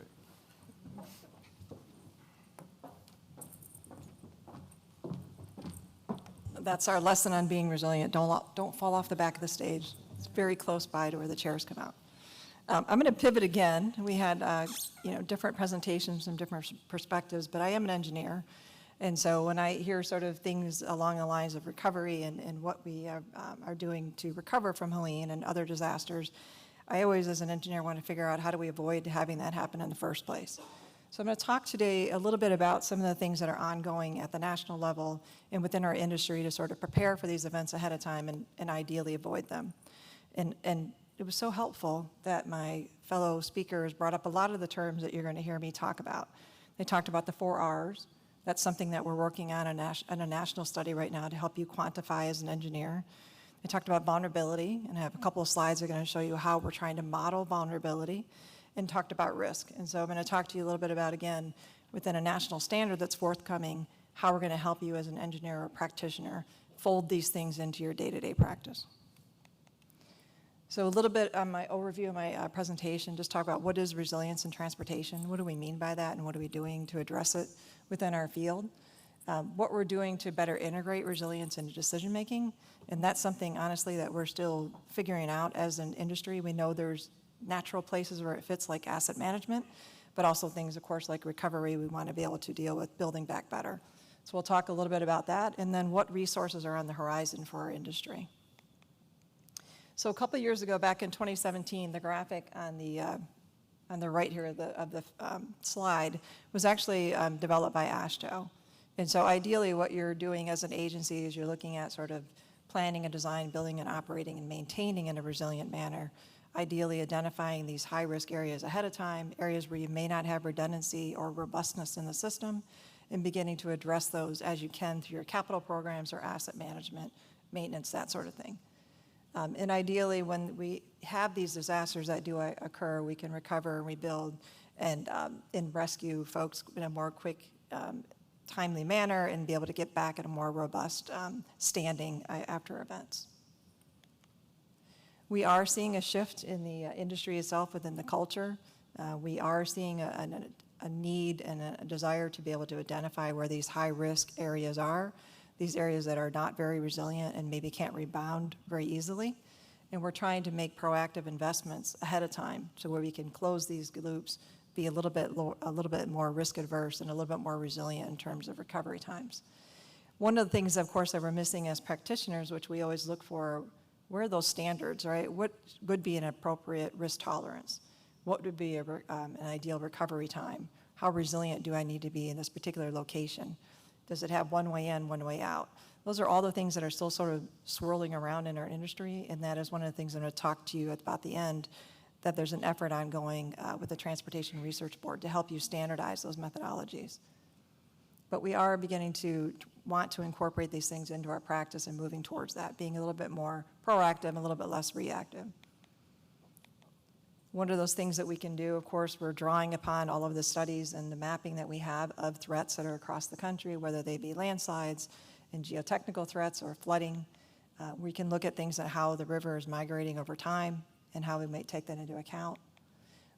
That's our lesson on being resilient. Don't fall off the back of the stage. It's very close by to where the chairs come out. I'm going to pivot again. We had, different presentations from different perspectives, but I am an engineer. And so when I hear sort of things along the lines of recovery and what we are doing to recover from Helene and other disasters, I always, as an engineer, want to figure out how do we avoid having that happen in the first place. So I'm going to talk today a little bit about some of the things that are ongoing at the national level and within our industry to sort of prepare for these events ahead of time and ideally avoid them. And it was so helpful that my fellow speakers brought up a lot of the terms that you're going to hear me talk about. They talked about the 4 R's. That's something that we're working on a national study right now to help you quantify as an engineer. They talked about vulnerability, and I have a couple of slides that are going to show you how we're trying to model vulnerability, and talked about risk. And so I'm going to talk to you a little bit about, again, within a national standard that's forthcoming, how we're going to help you as an engineer or practitioner fold these things into your day-to-day practice. So a little bit on my overview of my presentation, just talk about what is resilience in transportation, what do we mean by that, and what are we doing to address it within our field, what we're doing to better integrate resilience into decision-making, and that's something, honestly, that we're still figuring out as an industry. We know there's natural places where it fits, like asset management, but also things, of course, like recovery, we want to be able to deal with building back better. So we'll talk a little bit about that, and then what resources are on the horizon for our industry. So a couple of years ago, back in 2017, the graphic on the right here of the slide was actually developed by AASHTO. And so ideally what you're doing as an agency is you're looking at sort of planning and design, building and operating and maintaining in a resilient manner, ideally identifying these high-risk areas ahead of time, areas where you may not have redundancy or robustness in the system, and beginning to address those as you can through your capital programs or asset management, maintenance, that sort of thing. And ideally, when we have these disasters that do occur, we can recover and rebuild and rescue folks in a more quick, timely manner and be able to get back in a more robust standing after events. We are seeing a shift in the industry itself within the culture. We are seeing a need and a desire to be able to identify where these high-risk areas are, these areas that are not very resilient and maybe can't rebound very easily. And we're trying to make proactive investments ahead of time so where we can close these loops, be a little bit more risk adverse and a little bit more resilient in terms of recovery times. One of the things, of course, that we're missing as practitioners, which we always look for, where are those standards, right? What would be an appropriate risk tolerance? What would be an ideal recovery time? How resilient do I need to be in this particular location? Does it have one way in, one way out? Those are all the things that are still sort of swirling around in our industry, and that is one of the things I'm going to talk to you about the end, that there's an effort ongoing with the Transportation Research Board to help you standardize those methodologies. But we are beginning to want to incorporate these things into our practice and moving towards that, being a little bit more proactive, a little bit less reactive. One of those things that we can do, of course, we're drawing upon all of the studies and the mapping that we have of threats that are across the country, whether they be landslides and geotechnical threats or flooding. We can look at things like how the river is migrating over time and how we might take that into account.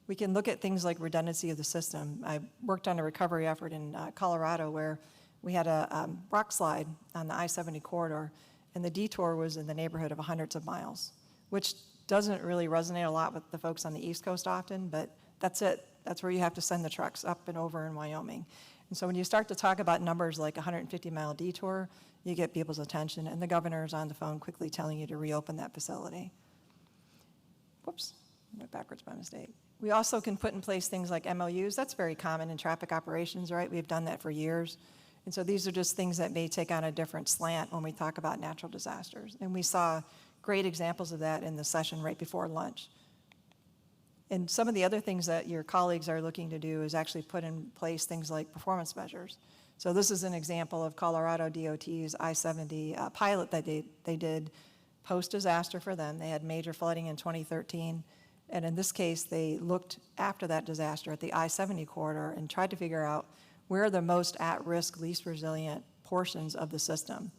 We can look at things like redundancy of the system. I worked on a recovery effort in Colorado where we had a rock slide on the I-70 corridor, and the detour was in the neighborhood of hundreds of miles, which doesn't really resonate a lot with the folks on the East Coast often, but that's it. That's where you have to send the trucks up and over in Wyoming. And so when you start to talk about numbers like 150-mile detour, you get people's attention, and the governor's on the phone quickly telling you to reopen that facility. Whoops, I went backwards by mistake. We also can put in place things like MOUs. That's very common in traffic operations, right? We've done that for years. And so these are just things that may take on a different slant when we talk about natural disasters. And we saw great examples of that in the session right before lunch. And some of the other things that your colleagues are looking to do is actually put in place things like performance measures. So this is an example of Colorado DOT's I-70 pilot that they did post-disaster for them. They had major flooding in 2013. And in this case, they looked after that disaster at the I-70 corridor and tried to figure out where are the most at-risk, least resilient portions of the system.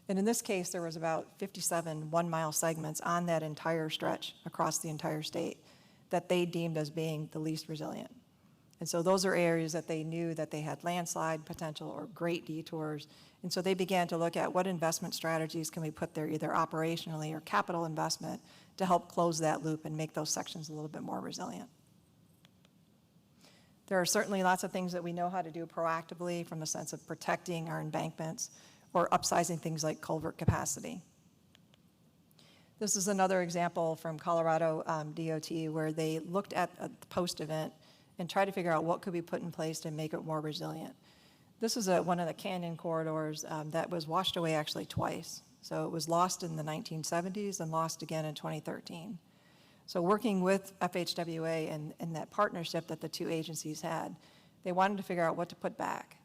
And in this case, there was about 57 one-mile segments on that entire stretch across the entire state that they deemed as being the least resilient. And so those are areas that they knew that they had landslide potential or great detours. And so they began to look at what investment strategies can we put there, either operationally or capital investment, to help close that loop and make those sections a little bit more resilient. There are certainly lots of things that we know how to do proactively from the sense of protecting our embankments or upsizing things like culvert capacity. This is another example from Colorado DOT where they looked at the post-event and tried to figure out what could be put in place to make it more resilient. This is one of the canyon corridors that was washed away actually twice. So it was lost in the 1970s and lost again in 2013. So working with FHWA and that partnership that the two agencies had, they wanted to figure out what to put back.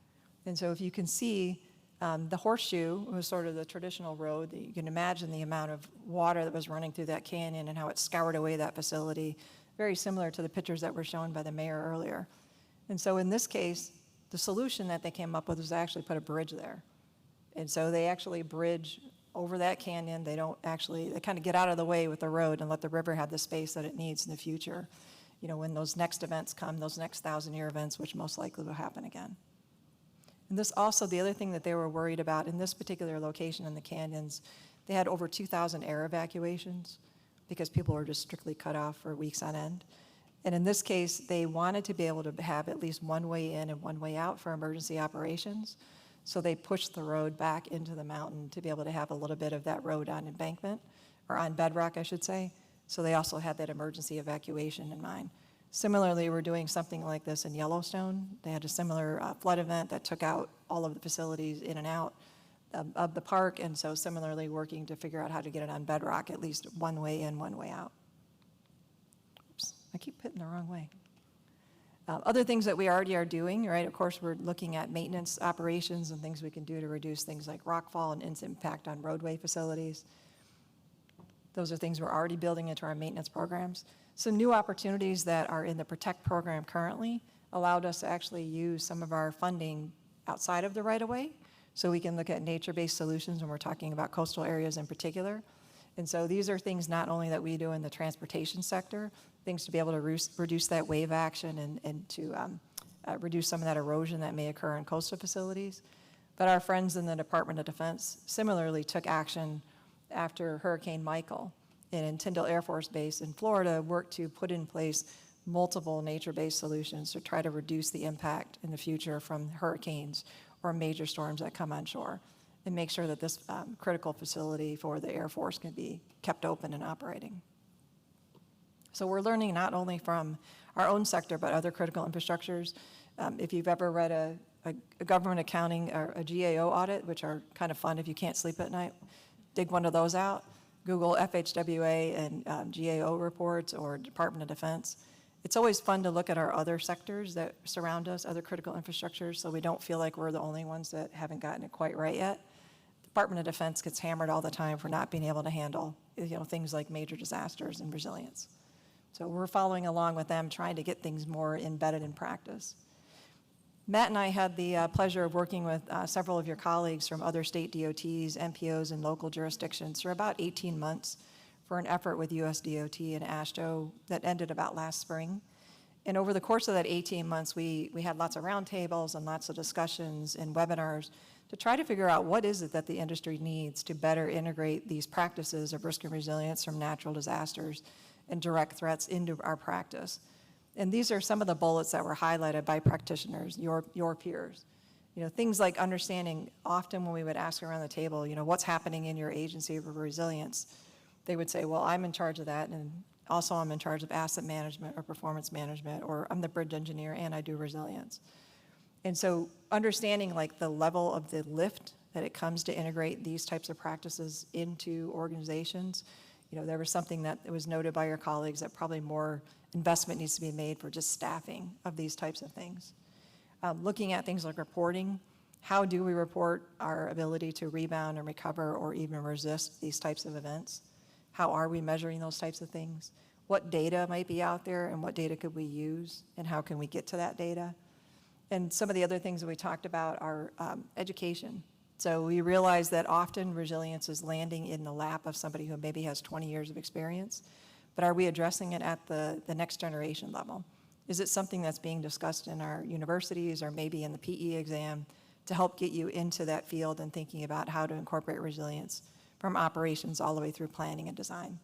And so if you can see, the horseshoe was sort of the traditional road. You can imagine the amount of water that was running through that canyon and how it scoured away that facility, very similar to the pictures that were shown by the mayor earlier. And so in this case, the solution that they came up with was to actually put a bridge there. And so they actually bridge over that canyon. They kind of get out of the way with the road and let the river have the space that it needs in the future, you know, when those next events come, those next 1,000-year events, which most likely will happen again. And this also, the other thing that they were worried about in this particular location in the canyons, they had over 2,000 air evacuations because people were just strictly cut off for weeks on end. And in this case, they wanted to be able to have at least one way in and one way out for emergency operations. So they pushed the road back into the mountain to be able to have a little bit of that road on embankment, or on bedrock, I should say. So they also had that emergency evacuation in mind. Similarly, we're doing something like this in Yellowstone. They had a similar flood event that took out all of the facilities in and out of the park, and so similarly working to figure out how to get it on bedrock, at least one way in, one way out. Oops, I keep hitting the wrong way. Other things that we already are doing, right? Of course, we're looking at maintenance operations and things we can do to reduce things like rockfall and its impact on roadway facilities. Those are things we're already building into our maintenance programs. Some new opportunities that are in the Protect program currently allowed us to actually use some of our funding outside of the right-of-way, so we can look at nature-based solutions when we're talking about coastal areas in particular. And so these are things not only that we do in the transportation sector, things to be able to reduce that wave action and to reduce some of that erosion that may occur in coastal facilities. But our friends in the Department of Defense similarly took action after Hurricane Michael, and in Tyndall Air Force Base in Florida worked to put in place multiple nature-based solutions to try to reduce the impact in the future from hurricanes or major storms that come on shore, and make sure that this critical facility for the Air Force can be kept open and operating. So we're learning not only from our own sector, but other critical infrastructures. If you've ever read a government accounting or a GAO audit, which are kind of fun if you can't sleep at night, dig one of those out. Google FHWA and GAO reports or Department of Defense. It's always fun to look at our other sectors that surround us, other critical infrastructures, so we don't feel like we're the only ones that haven't gotten it quite right yet. Department of Defense gets hammered all the time for not being able to handle, things like major disasters and resilience. So we're following along with them, trying to get things more embedded in practice. Matt and I had the pleasure of working with several of your colleagues from other state DOTs, MPOs, and local jurisdictions for about 18 months for an effort with US DOT and AASHTO that ended about last spring. And over the course of that 18 months, we had lots of roundtables and lots of discussions and webinars to try to figure out what is it that the industry needs to better integrate these practices of risk and resilience from natural disasters and direct threats into our practice. And these are some of the bullets that were highlighted by practitioners, your peers. Things like understanding, often when we would ask around the table, what's happening in your agency for resilience, they would say, well, I'm in charge of that, and also I'm in charge of asset management or performance management, or I'm the bridge engineer and I do resilience. And so understanding like the level of the lift that it comes to integrate these types of practices into organizations, there was something that was noted by your colleagues that probably more investment needs to be made for just staffing of these types of things. Looking at things like reporting, how do we report our ability to rebound and recover or even resist these types of events? How are we measuring those types of things? What data might be out there and what data could we use and how can we get to that data? And some of the other things that we talked about are education. So we realize that often resilience is landing in the lap of somebody who maybe has 20 years of experience, but are we addressing it at the next generation level? Is it something that's being discussed in our universities or maybe in the PE exam to help get you into that field and thinking about how to incorporate resilience from operations all the way through planning and design?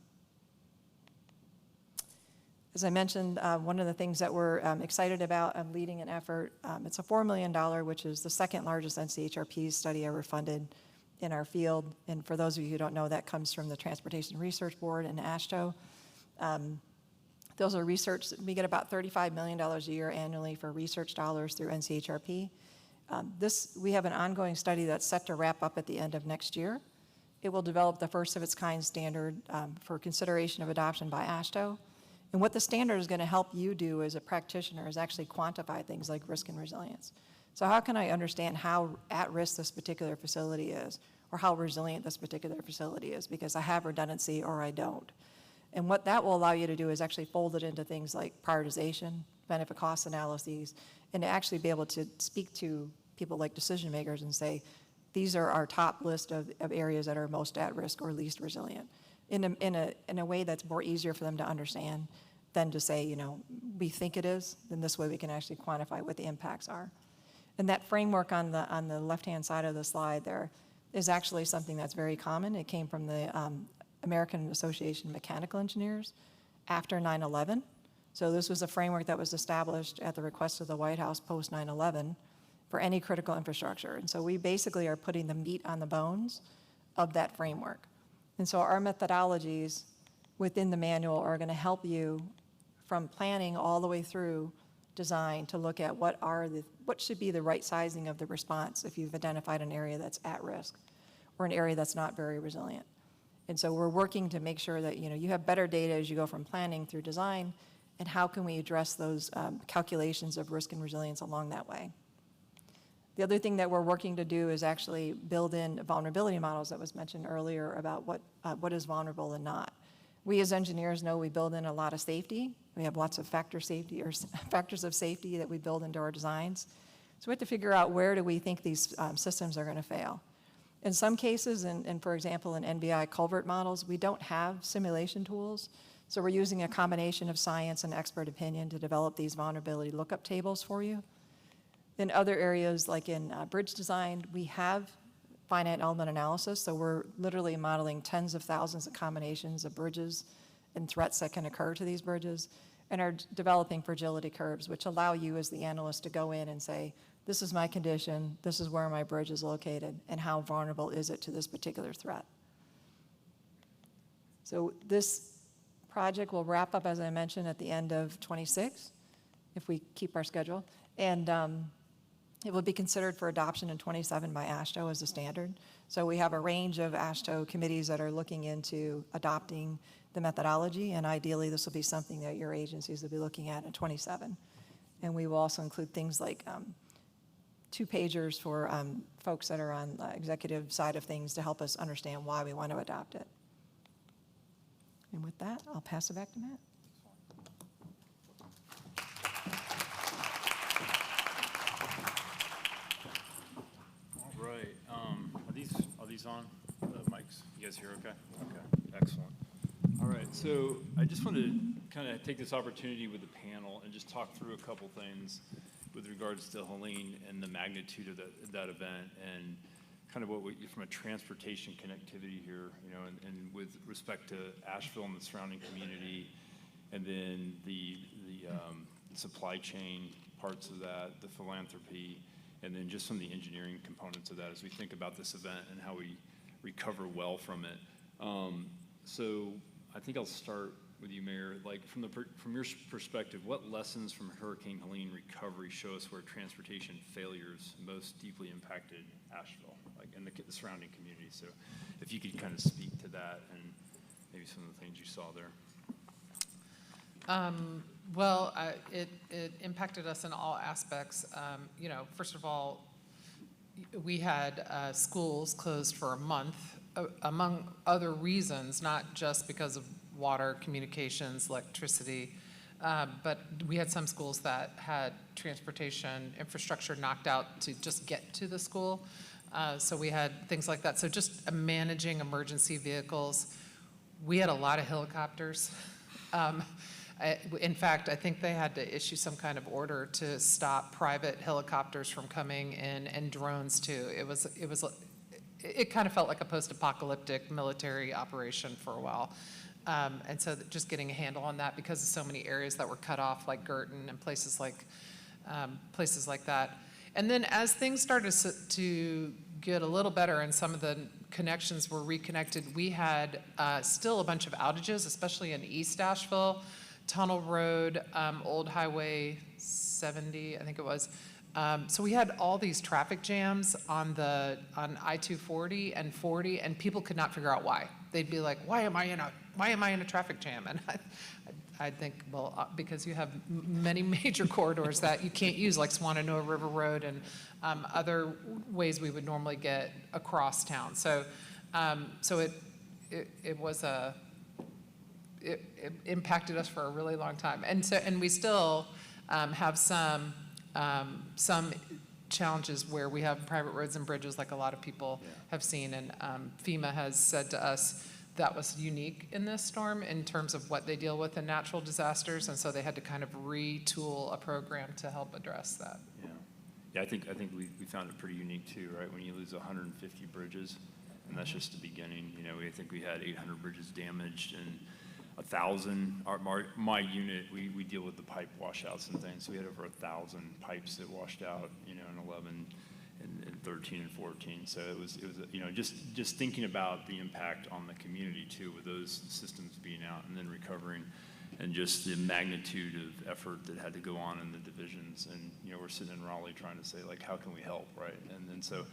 As I mentioned, one of the things that we're excited about leading an effort, it's a $4 million, which is the second largest NCHRP study ever funded in our field. And for those of you who don't know, that comes from the Transportation Research Board and AASHTO. Those are research, we get about $35 million a year annually for research dollars through NCHRP. We have an ongoing study that's set to wrap up at the end of next year. It will develop the first of its kind standard for consideration of adoption by AASHTO. And what the standard is going to help you do as a practitioner is actually quantify things like risk and resilience. So how can I understand how at risk this particular facility is, or how resilient this particular facility is, because I have redundancy or I don't? And what that will allow you to do is actually fold it into things like prioritization, benefit cost analyses, and to actually be able to speak to people like decision makers and say, these are our top list of areas that are most at risk or least resilient, in a way that's more easier for them to understand than to say, we think it is, then this way we can actually quantify what the impacts are. And that framework on the left-hand side of the slide there is actually something that's very common. It came from the American Association of Mechanical Engineers after 9/11. So this was a framework that was established at the request of the White House post 9/11 for any critical infrastructure. And so we basically are putting the meat on the bones of that framework. And so our methodologies within the manual are going to help you from planning all the way through design to look at what should be the right sizing of the response if you've identified an area that's at risk or an area that's not very resilient. And so we're working to make sure that you have better data as you go from planning through design, and how can we address those calculations of risk and resilience along that way. The other thing that we're working to do is actually build in vulnerability models that was mentioned earlier about what is vulnerable and not. We as engineers know we build in a lot of safety. We have lots of factors of safety that we build into our designs. So we have to figure out where do we think these systems are going to fail. In some cases, and for example, in NBI culvert models, we don't have simulation tools. So we're using a combination of science and expert opinion to develop these vulnerability lookup tables for you. In other areas, like in bridge design, we have finite element analysis. So we're literally modeling tens of thousands of combinations of bridges and threats that can occur to these bridges, and are developing fragility curves, which allow you as the analyst to go in and say, this is my condition, this is where my bridge is located, and how vulnerable is it to this particular threat. So this project will wrap up, as I mentioned, at the end of '26, if we keep our schedule. And it will be considered for adoption in '27 by AASHTO as a standard. So we have a range of AASHTO committees that are looking into adopting the methodology, and ideally this will be something that your agencies will be looking at in '27. And we will also include things like 2-pagers for folks that are on the executive side of things to help us understand why we want to adopt it. And with that, I'll pass it back to Matt. All right. Are these on, the mics? You guys hear okay? Okay, excellent. All right, so I just wanted to kind of take this opportunity with the panel and just talk through a couple things with regards to Helene and the magnitude of that event, and kind of what we, from a transportation connectivity here, you know, and with respect to Asheville and the surrounding community, and then the supply chain parts of that, the philanthropy, and then just some of the engineering components of that as we think about this event and how we recover well from it. So I think I'll start with you, Mayor. Like from your perspective, what lessons from Hurricane Helene recovery show us where transportation failures most deeply impacted Asheville, like in the surrounding community? So if you could kind of speak to that and maybe some of the things you saw there. Well, it impacted us in all aspects. You know, first of all, we had schools closed for a month, among other reasons, not just because of water, communications, electricity, but we had some schools that had transportation infrastructure knocked out to just get to the school. So we had things like that. So just managing emergency vehicles. We had a lot of helicopters. In fact, I think they had to issue some kind of order to stop private helicopters from coming in, and drones too. It kind of felt like a post-apocalyptic military operation for a while. And so just getting a handle on that, because of so many areas that were cut off, like Girton and places like that. And then as things started to get a little better and some of the connections were reconnected, we had still a bunch of outages, especially in East Asheville, Tunnel Road, Old Highway 70, I think it was. So we had all these traffic jams on I-240 and 40, and people could not figure out why. They'd be like, why am I in a traffic jam? And I think, well, because you have many major corridors that you can't use, like Swananoa River Road and other ways we would normally get across town. So, it impacted us for a really long time, and we still have some challenges where we have private roads and bridges, like a lot of people have seen, and FEMA has said to us that was unique in this storm in terms of what they deal with in natural disasters, and so they had to kind of retool a program to help address that. Yeah, I think we found it pretty unique too, right? When you lose 150 bridges, and that's just the beginning. You know, I think we had 800 bridges damaged, and 1,000. My unit, we deal with the pipe washouts and things. So we had over 1,000 pipes that washed out, you know, in 11 and 13 and 14. So it was you know, just thinking about the impact on the community too, with those systems being out and then recovering, and just the magnitude of effort that had to go on in the divisions. And you know, we're sitting in Raleigh trying to say, like, how can we help, right? And so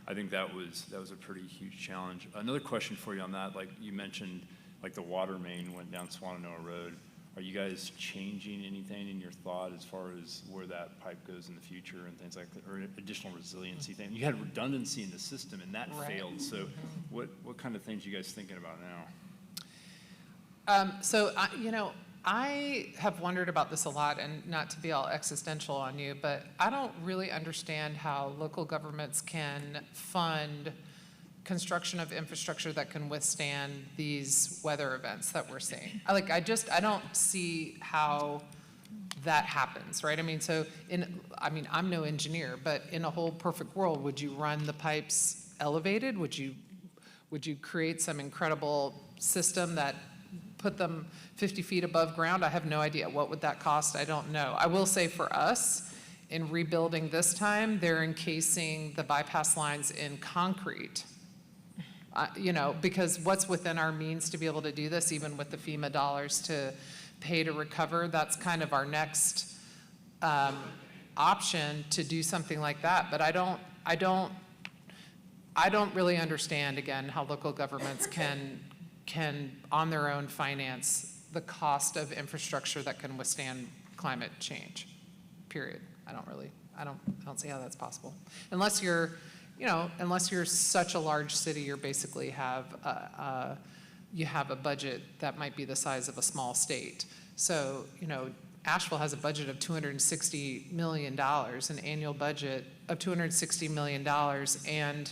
I think that was a pretty huge challenge. Another question for you on that, like you mentioned, like the water main went down Swananoa Road. Are you guys changing anything in your thought as far as where that pipe goes in the future and things like that, or additional resiliency thing? You had redundancy in the system, and that failed. So what kind of things are you guys thinking about now? I have wondered about this a lot, and not to be all existential on you, but I don't really understand how local governments can fund construction of infrastructure that can withstand these weather events that we're seeing. I don't see how that happens, right? I mean, I'm no engineer, but in a whole perfect world, would you run the pipes elevated? Would you create some incredible system that put them 50 feet above ground? I have no idea. What would that cost? I don't know. I will say for us, in rebuilding this time, they're encasing the bypass lines in concrete. Because what's within our means to be able to do this, even with the FEMA dollars to pay to recover, that's kind of our next option to do something like that. But I don't really understand, again, how local governments can on their own finance the cost of infrastructure that can withstand climate change, period. I don't see how that's possible. Unless you're such a large city, you basically have a budget that might be the size of a small state. So, Asheville has a budget of $260 million, an annual budget of $260 million, and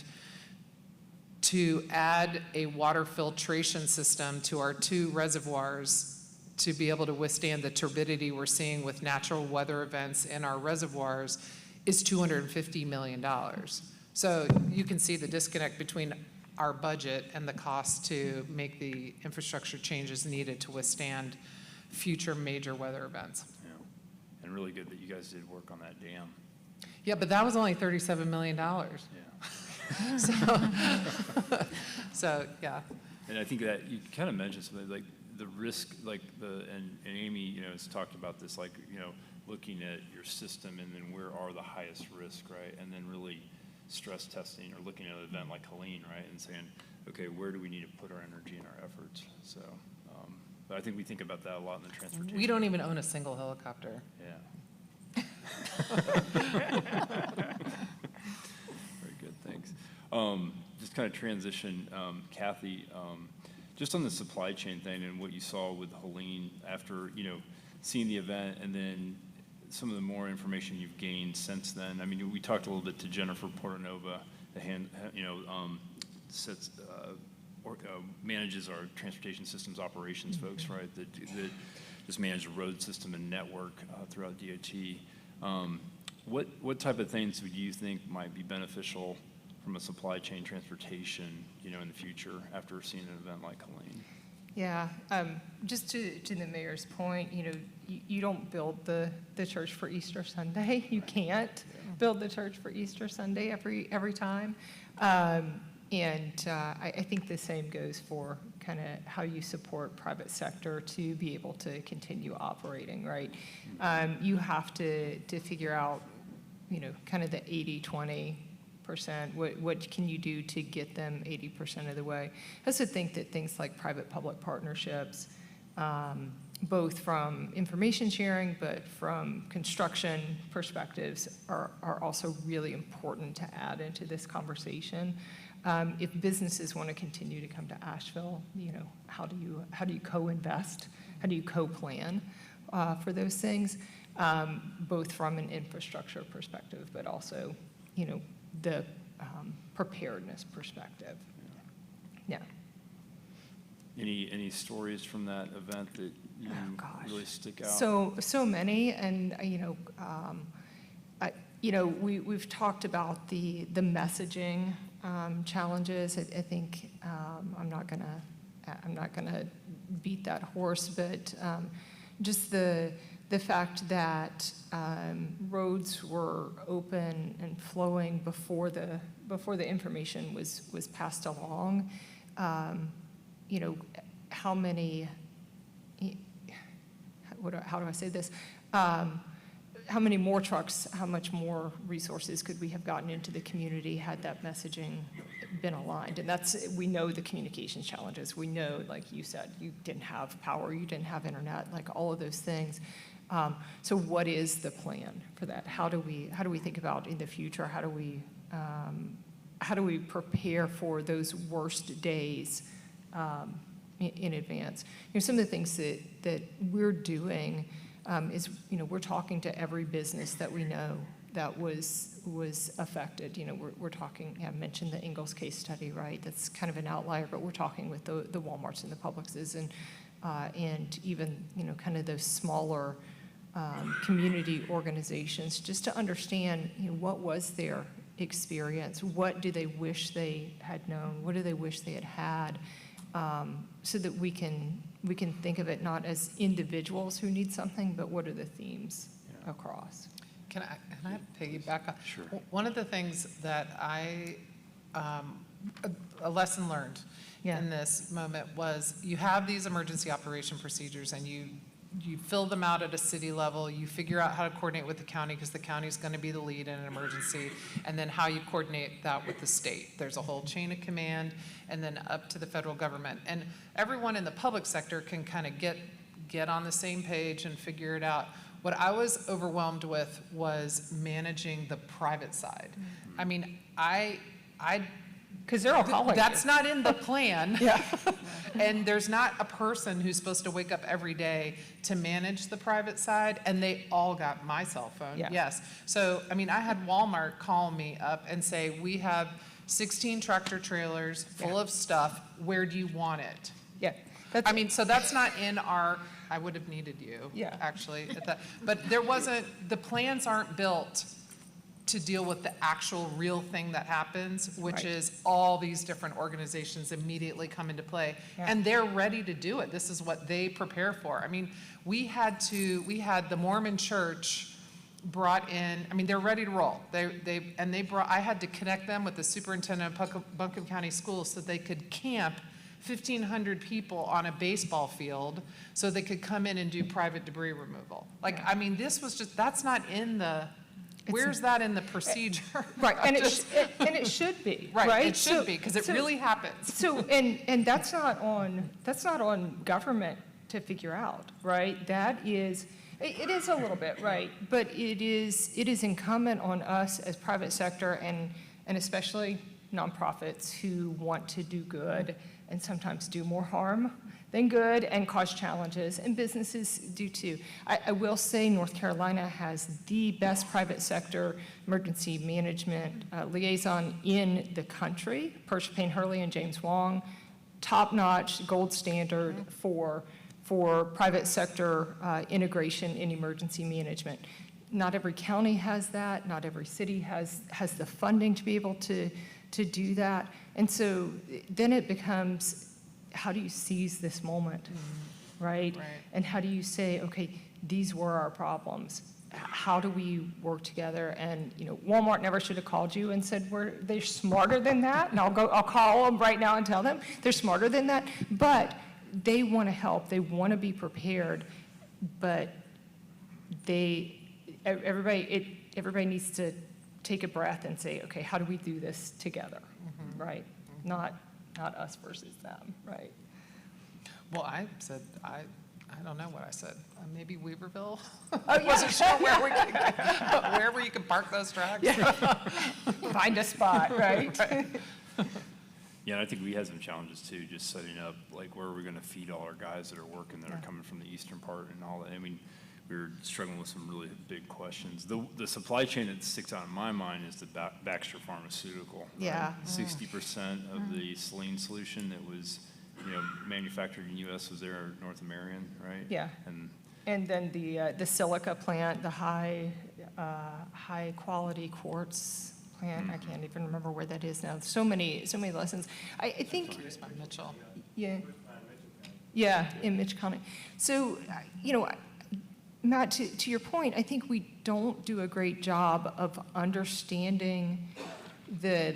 to add a water filtration system to our 2 reservoirs to be able to withstand the turbidity we're seeing with natural weather events in our reservoirs is $250 million. So you can see the disconnect between our budget and the cost to make the infrastructure changes needed to withstand future major weather events. Yeah. And really good that you guys did work on that dam. Yeah, but that was only $37 million. Yeah. So, yeah. And I think that you kind of mentioned something like the risk, and Amy, has talked about this, looking at your system and then where are the highest risk, right? And then really stress testing or looking at an event like Helene, right? And saying, okay, where do we need to put our energy and our efforts? So, but I think we think about that a lot in the transportation. We don't even own a single helicopter. Yeah. Very good, thanks. Just kind of transition, Kathy, just on the supply chain thing and what you saw with Helene after, seeing the event and then some of the more information you've gained since then. I mean, we talked a little bit to Jennifer Portanova, manages our transportation systems operations folks, right? That just manage the road system and network throughout DOT. What type of things would you think might be beneficial from a supply chain transportation, in the future after seeing an event like Helene? Yeah, just to the mayor's point, you don't build the church for Easter Sunday. You can't build the church for Easter Sunday every time. And I think the same goes for kind of how you support private sector to be able to continue operating, right? You have to figure out, kind of the 80-20%. What can you do to get them 80% of the way? I also think that things like private-public partnerships, both from information sharing, but from construction perspectives, are also really important to add into this conversation. If businesses want to continue to come to Asheville, how do you co-invest? How do you co-plan for those things? Both from an infrastructure perspective, but also, the preparedness perspective. Yeah. Any stories from that event that really stick out? So many, and we've talked about the messaging challenges. I think I'm not gonna beat that horse, but just the fact that roads were open and flowing before the information was passed along. How many? How do I say this? How many more trucks, how much more resources could we have gotten into the community had that messaging been aligned? And we know the communications challenges. We know, like you said, you didn't have power, you didn't have internet, like all of those things. So what is the plan for that? How do we think about in the future? How do we prepare for those worst days? in advance. Some of the things that we're doing is, we're talking to every business that we know that was affected. We're talking, I mentioned the Ingalls case study, right? That's kind of an outlier, but we're talking with the Walmarts and the Publixes and even, kind of those smaller community organizations, just to understand, what was their experience? What do they wish they had known? What do they wish they had so that we can think of it not as individuals who need something, but what are the themes across? Can I piggyback on? Sure. One of the things that a lesson learned in this moment was you have these emergency operation procedures and you fill them out at a city level, you figure out how to coordinate with the county because the county is going to be the lead in an emergency, and then how you coordinate that with the state. There's a whole chain of command, and then up to the federal government. And everyone in the public sector can kind of get on the same page and figure it out. What I was overwhelmed with was managing the private side. I mean, Because they're all calling that's you. not in the plan. Yeah. And there's not a person who's supposed to wake up every day to manage the private side, and they all got my cell phone. Yeah. Yes. So, I mean, I had Walmart call me up and say, we have 16 tractor trailers full of stuff. Where do you want it? Yeah. I mean, so that's not in our, I would have needed you, actually. But there wasn't, the plans aren't built to deal with the actual real thing that happens, which is all these different organizations immediately come into play. Yeah. And they're ready to do it. This is what they prepare for. I mean, we had the Mormon church brought in, I mean, they're ready to roll. I had to connect them with the superintendent of Buncombe County Schools so they could camp 1,500 people on a baseball field so they could come in and do private debris removal. I mean, this was just, that's not in the, where's that in the procedure? Right, and it should be, right? Right, it should be, because it really happens. So, and that's not on government to figure out, right? That is, it is a little bit, right? But it is incumbent on us as private sector and especially nonprofits who want to do good and sometimes do more harm than good and cause challenges, and businesses do too. I will say North Carolina has the best private sector emergency management liaison in the country, Persia Payne Hurley and James Wong, top-notch, gold standard for private sector integration in emergency management. Not every county has that, not every city has the funding to be able to do that. And so then it becomes, how do you seize this moment, right? And how do you say, okay, these were our problems. How do we work together? And Walmart never should have called you and said they're smarter than that. And I'll call them right now and tell them they're smarter than that. But they want to help. They want to be prepared. But everybody needs to take a breath and say, okay, how do we do this together, right? Not us versus them, right? Well, I said, I don't know what I said. Maybe Weaverville? Oh, I wasn't sure wherever you could park those trucks. Find a spot, right? Yeah, and I think we had some challenges too, just setting up, like, where are we going to feed all our guys that are working that are coming from the eastern part and all that. I mean, we were struggling with some really big questions. The supply chain that sticks out in my mind is the Baxter Pharmaceutical. Yeah. 60% of the saline solution that was, manufactured in U.S. was there North American, right? Yeah. And then the silica plant, the high quality quartz plant. I can't even remember where that is now. So many lessons. I think. Produced by Mitchell. Yeah, in Mitch County. So, Matt, to your point, I think we don't do a great job of understanding the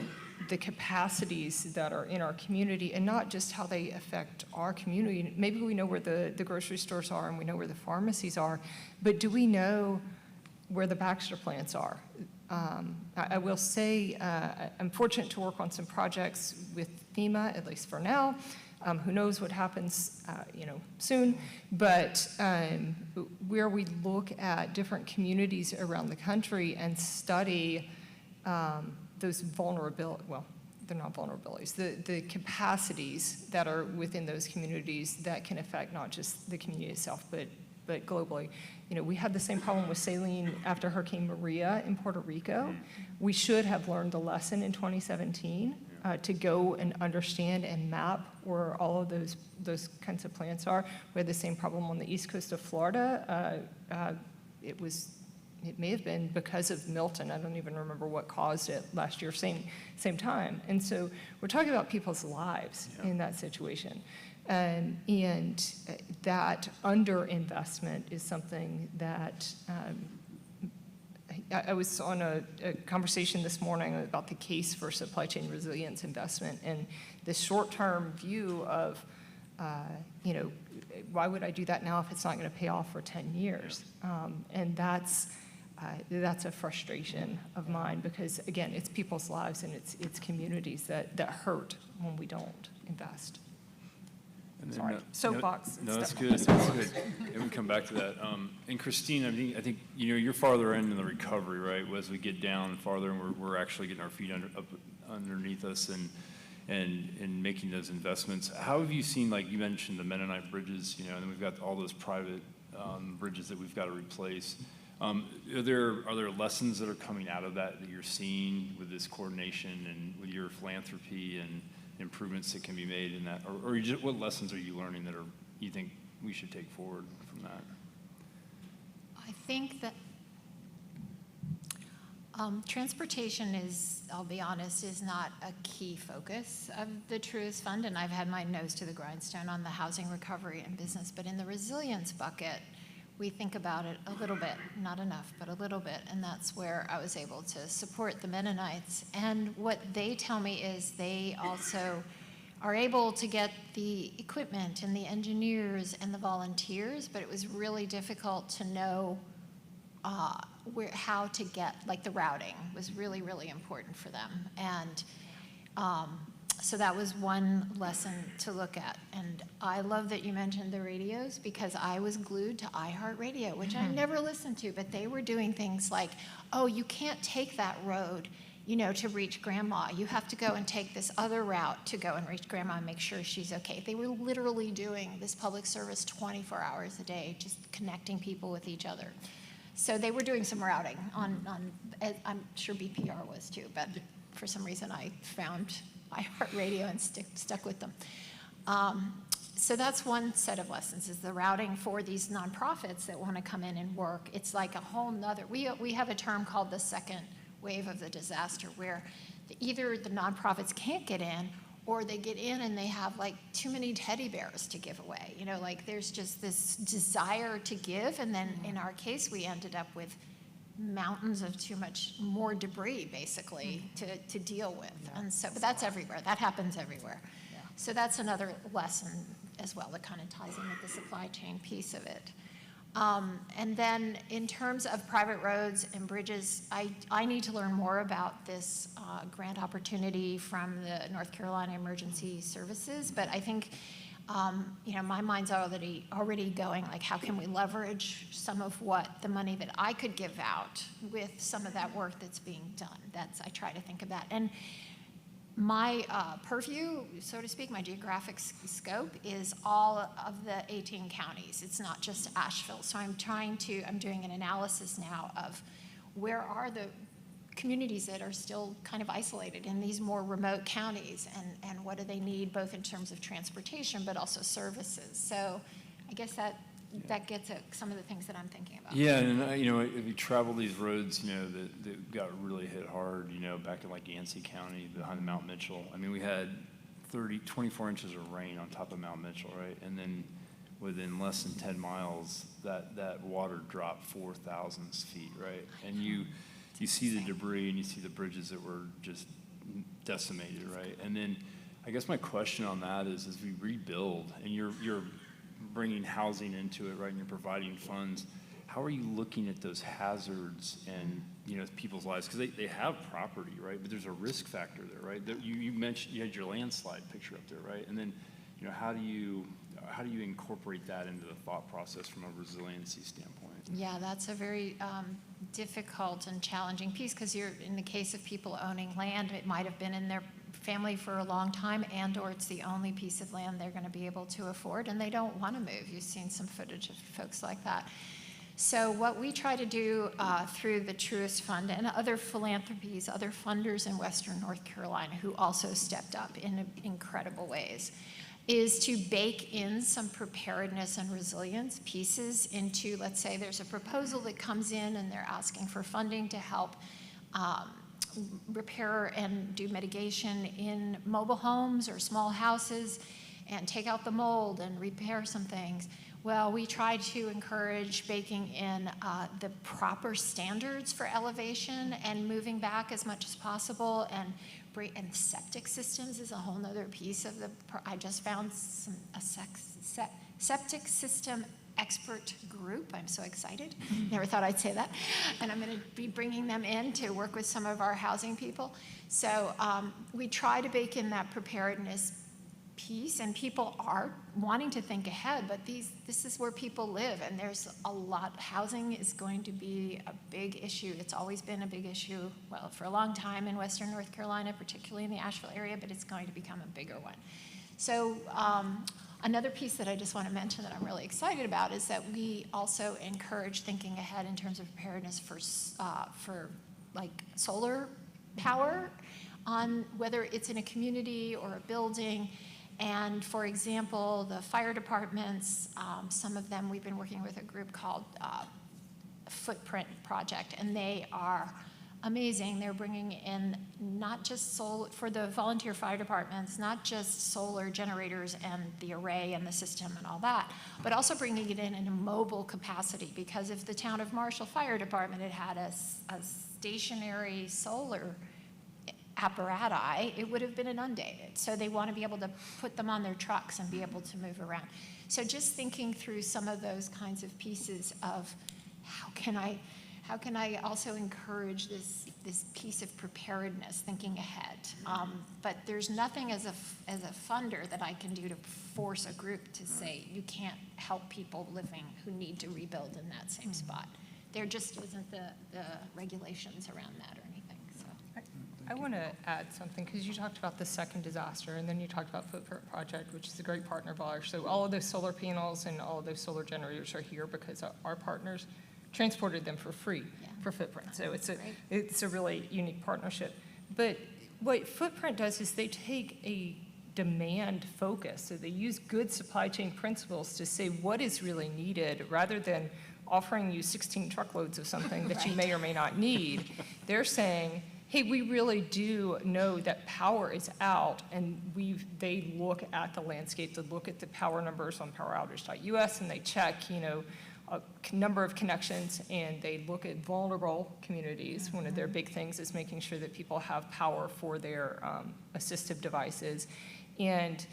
capacities that are in our community and not just how they affect our community. Maybe we know where the grocery stores are and we know where the pharmacies are, but do we know where the Baxter plants are? I will say I'm fortunate to work on some projects with FEMA, at least for now. Who knows what happens, soon. But where we look at different communities around the country and study those they're not vulnerabilities, the capacities that are within those communities that can affect not just the community itself, but globally. We had the same problem with saline after Hurricane Maria in Puerto Rico. We should have learned the lesson in 2017 to go and understand and map where all of those kinds of plants are. We had the same problem on the east coast of Florida. It may have been because of Milton. I don't even remember what caused it last year, same time. And so we're talking about people's lives in that situation. And that underinvestment is something that I was on a conversation this morning about the case for supply chain resilience investment and the short-term view of, why would I do that now if it's not going to pay off for 10 years? And that's a frustration of mine because, again, it's people's lives and it's communities that hurt when we don't invest. And then, Sorry, soapbox. No, that's good. That's good. And we can come back to that. And Christine, I think you're farther in the recovery, right? As we get down farther, and we're actually getting our feet underneath us and making those investments. How have you seen, like you mentioned, the Mennonite bridges, and then we've got all those private bridges that we've got to replace. Are there lessons that are coming out of that you're seeing with this coordination and with your philanthropy and improvements that can be made in that, or what lessons are you learning that you think we should take forward from that? I think that transportation is, I'll be honest, is not a key focus of the Truist Fund, and I've had my nose to the grindstone on the housing recovery and business, but in the resilience bucket, we think about it a little bit, not enough, but a little bit, and that's where I was able to support the Mennonites. And what they tell me is they also are able to get the equipment and the engineers and the volunteers, but it was really difficult to know how to get, like the routing was really, really important for them. And so that was one lesson to look at. And I love that you mentioned the radios because I was glued to iHeartRadio, which I never listened to, but they were doing things like, oh, you can't take that road, to reach grandma. You have to go and take this other route to go and reach grandma and make sure she's okay. They were literally doing this public service 24 hours a day, just connecting people with each other. So they were doing some routing on I'm sure BPR was too, but for some reason I found iHeartRadio and stuck with them. So that's one set of lessons, is the routing for these nonprofits that want to come in and work. It's like a whole nother, we have a term called the second wave of the disaster, where either the nonprofits can't get in, or they get in and they have like too many teddy bears to give away. Like there's just this desire to give, and then in our case, we ended up with mountains of too much more debris, basically, to deal with. And so, but that's everywhere. That happens everywhere. Yeah. So that's another lesson as well that kind of ties in with the supply chain piece of it. And then in terms of private roads and bridges, I need to learn more about this grant opportunity from the North Carolina Emergency Services, but I think my mind's already going, like, how can we leverage some of what the money that I could give out with some of that work that's being done? I try to think of that. And my purview, so to speak, my geographic scope is all of the 18 counties. It's not just Asheville. So I'm doing an analysis now of where are the communities that are still kind of isolated in these more remote counties, and what do they need, both in terms of transportation but also services. So I guess that gets at some of the things that I'm thinking about. Yeah, and if you travel these roads, that got really hit hard, back in like Yancey County behind Mount Mitchell. I mean, we had 24 inches of rain on top of Mount Mitchell, right? And then within less than 10 miles, that water dropped 4,000 feet, right? And you see the debris and you see the bridges that were just decimated, right? And then I guess my question on that is, as we rebuild and you're bringing housing into it, right, and you're providing funds, how are you looking at those hazards and people's lives? Because they have property, right, but there's a risk factor there, right? You mentioned you had your landslide picture up there, right? And then how do you incorporate that into the thought process from a resiliency standpoint? Yeah, that's a very difficult and challenging piece, because in the case of people owning land, it might have been in family for a long time, and/or it's the only piece of land they're going to be able to afford, and they don't want to move. You've seen some footage of folks like that. So what we try to do through the Truist Fund and other philanthropies, other funders in Western North Carolina who also stepped up in incredible ways, is to bake in some preparedness and resilience pieces into, let's say there's a proposal that comes in and they're asking for funding to help repair and do mitigation in mobile homes or small houses and take out the mold and repair some things. Well, we try to encourage baking in the proper standards for elevation and moving back as much as possible, and septic systems is a whole nother piece of the, I just found a septic system expert group. I'm so excited. Never thought I'd say that. And I'm going to be bringing them in to work with some of our housing people. So we try to bake in that preparedness piece, and people are wanting to think ahead, but this is where people live, and there's a lot. Housing is going to be a big issue. It's always been a big issue, well, for a long time in Western North Carolina, particularly in the Asheville area, but it's going to become a bigger one. So another piece that I just want to mention that I'm really excited about is that we also encourage thinking ahead in terms of preparedness for like solar power, on whether it's in a community or a building. And for example, the fire departments, some of them, we've been working with a group called Footprint Project, and they are amazing. They're bringing in not just solar, for the volunteer fire departments, not just solar generators and the array and the system and all that, but also bringing it in a mobile capacity, because if the town of Marshall Fire Department had a stationary solar apparatus, it would have been inundated. So they want to be able to put them on their trucks and be able to move around. So just thinking through some of those kinds of pieces of how can I also encourage this piece of preparedness, thinking ahead. But there's nothing as a funder that I can do to force a group to say you can't help people living who need to rebuild in that same spot. There just isn't the regulations around that or anything. I want to add something, because you talked about the second disaster, and then you talked about Footprint Project, which is a great partner of ours. So all of those solar panels and all of those solar generators are here because our partners transported them for free for Footprint. So it's a really unique partnership. But what Footprint does is they take a demand focus. So they use good supply chain principles to say what is really needed, rather than offering you 16 truckloads of something that you may or may not need. They're saying, hey, we really do know that power is out, and they look at the landscape, they look at the power numbers on poweroutage.us, and they check, a number of connections, and they look at vulnerable communities. One of their big things is making sure that people have power for their assistive devices. And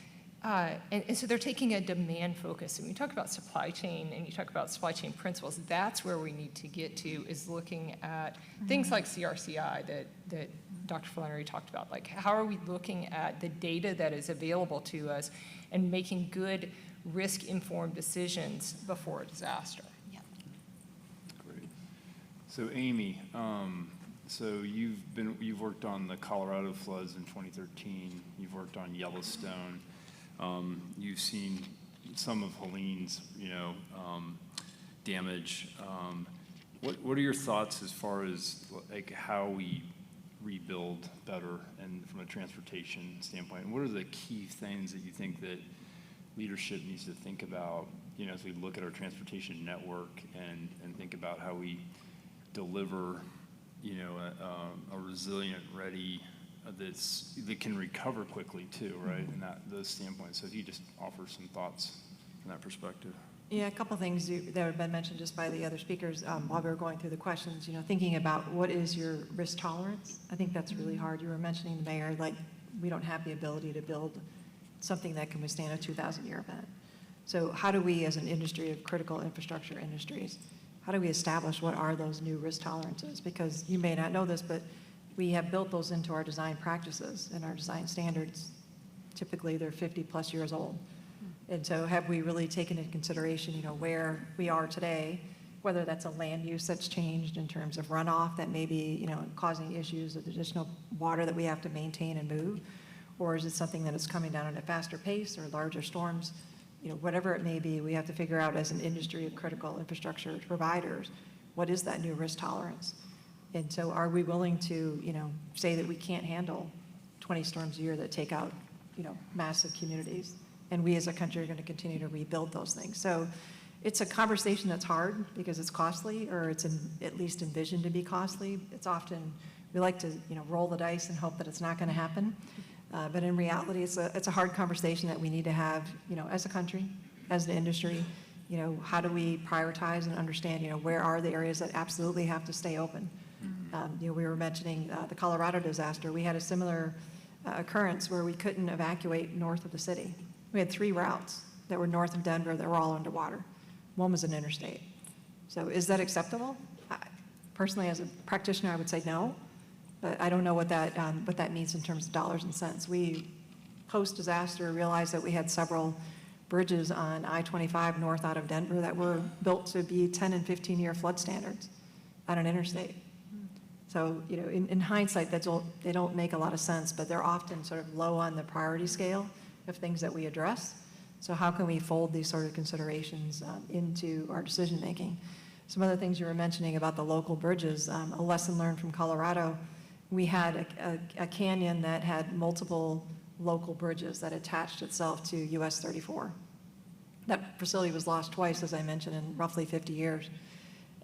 so they're taking a demand focus. And when you talk about supply chain and you talk about supply chain principles, that's where we need to get to, is looking at things like CRCI that Dr. Flannery talked about. Like, how are we looking at the data that is available to us and making good risk-informed decisions before a disaster? Yep. Great. So Amy, so you've worked on the Colorado floods in 2013. You've worked on Yellowstone. You've seen some of Helene's, damage. What are your thoughts as far as like how we rebuild better and from a transportation standpoint? And what are the key things that you think that leadership needs to think about, as we look at our transportation network and think about how we deliver, a resilient, ready, that can recover quickly too, right? And those standpoints. So if you just offer some thoughts from that perspective. Yeah, a couple things that have been mentioned just by the other speakers while we were going through the questions, thinking about what is your risk tolerance. I think that's really hard. You were mentioning the mayor, like we don't have the ability to build something that can withstand a 2,000-year event. So how do we, as an industry of critical infrastructure industries, how do we establish what are those new risk tolerances? Because you may not know this, but we have built those into our design practices and our design standards. Typically, they're 50-plus years old. And so have we really taken into consideration, where we are today, whether that's a land use that's changed in terms of runoff that may be, causing issues of additional water that we have to maintain and move, Or is it something that is coming down at a faster pace or larger storms? Whatever it may be, we have to figure out as an industry of critical infrastructure providers, what is that new risk tolerance? And so are we willing to, say that we can't handle 20 storms a year that take out, massive communities? And we as a country are going to continue to rebuild those things. So it's a conversation that's hard because it's costly, or it's at least envisioned to be costly. It's often, we like to, roll the dice and hope that it's not going to happen. But in reality, it's a hard conversation that we need to have, as a country, as an industry. How do we prioritize and understand, where are the areas that absolutely have to stay open? We were mentioning the Colorado disaster. We had a similar occurrence where we couldn't evacuate north of the city. We had 3 routes that were north of Denver that were all underwater. One was an interstate. So is that acceptable? Personally, as a practitioner, I would say no, but I don't know what that means in terms of dollars and cents. We, post-disaster, realized that we had several bridges on I-25 north out of Denver that were built to be 10 and 15-year flood standards on an interstate. So, in hindsight, they don't make a lot of sense, but they're often sort of low on the priority scale of things that we address. So how can we fold these sort of considerations into our decision-making? Some other things you were mentioning about the local bridges, a lesson learned from Colorado, we had a canyon that had multiple local bridges that attached itself to US 34. That facility was lost twice, as I mentioned, in roughly 50 years.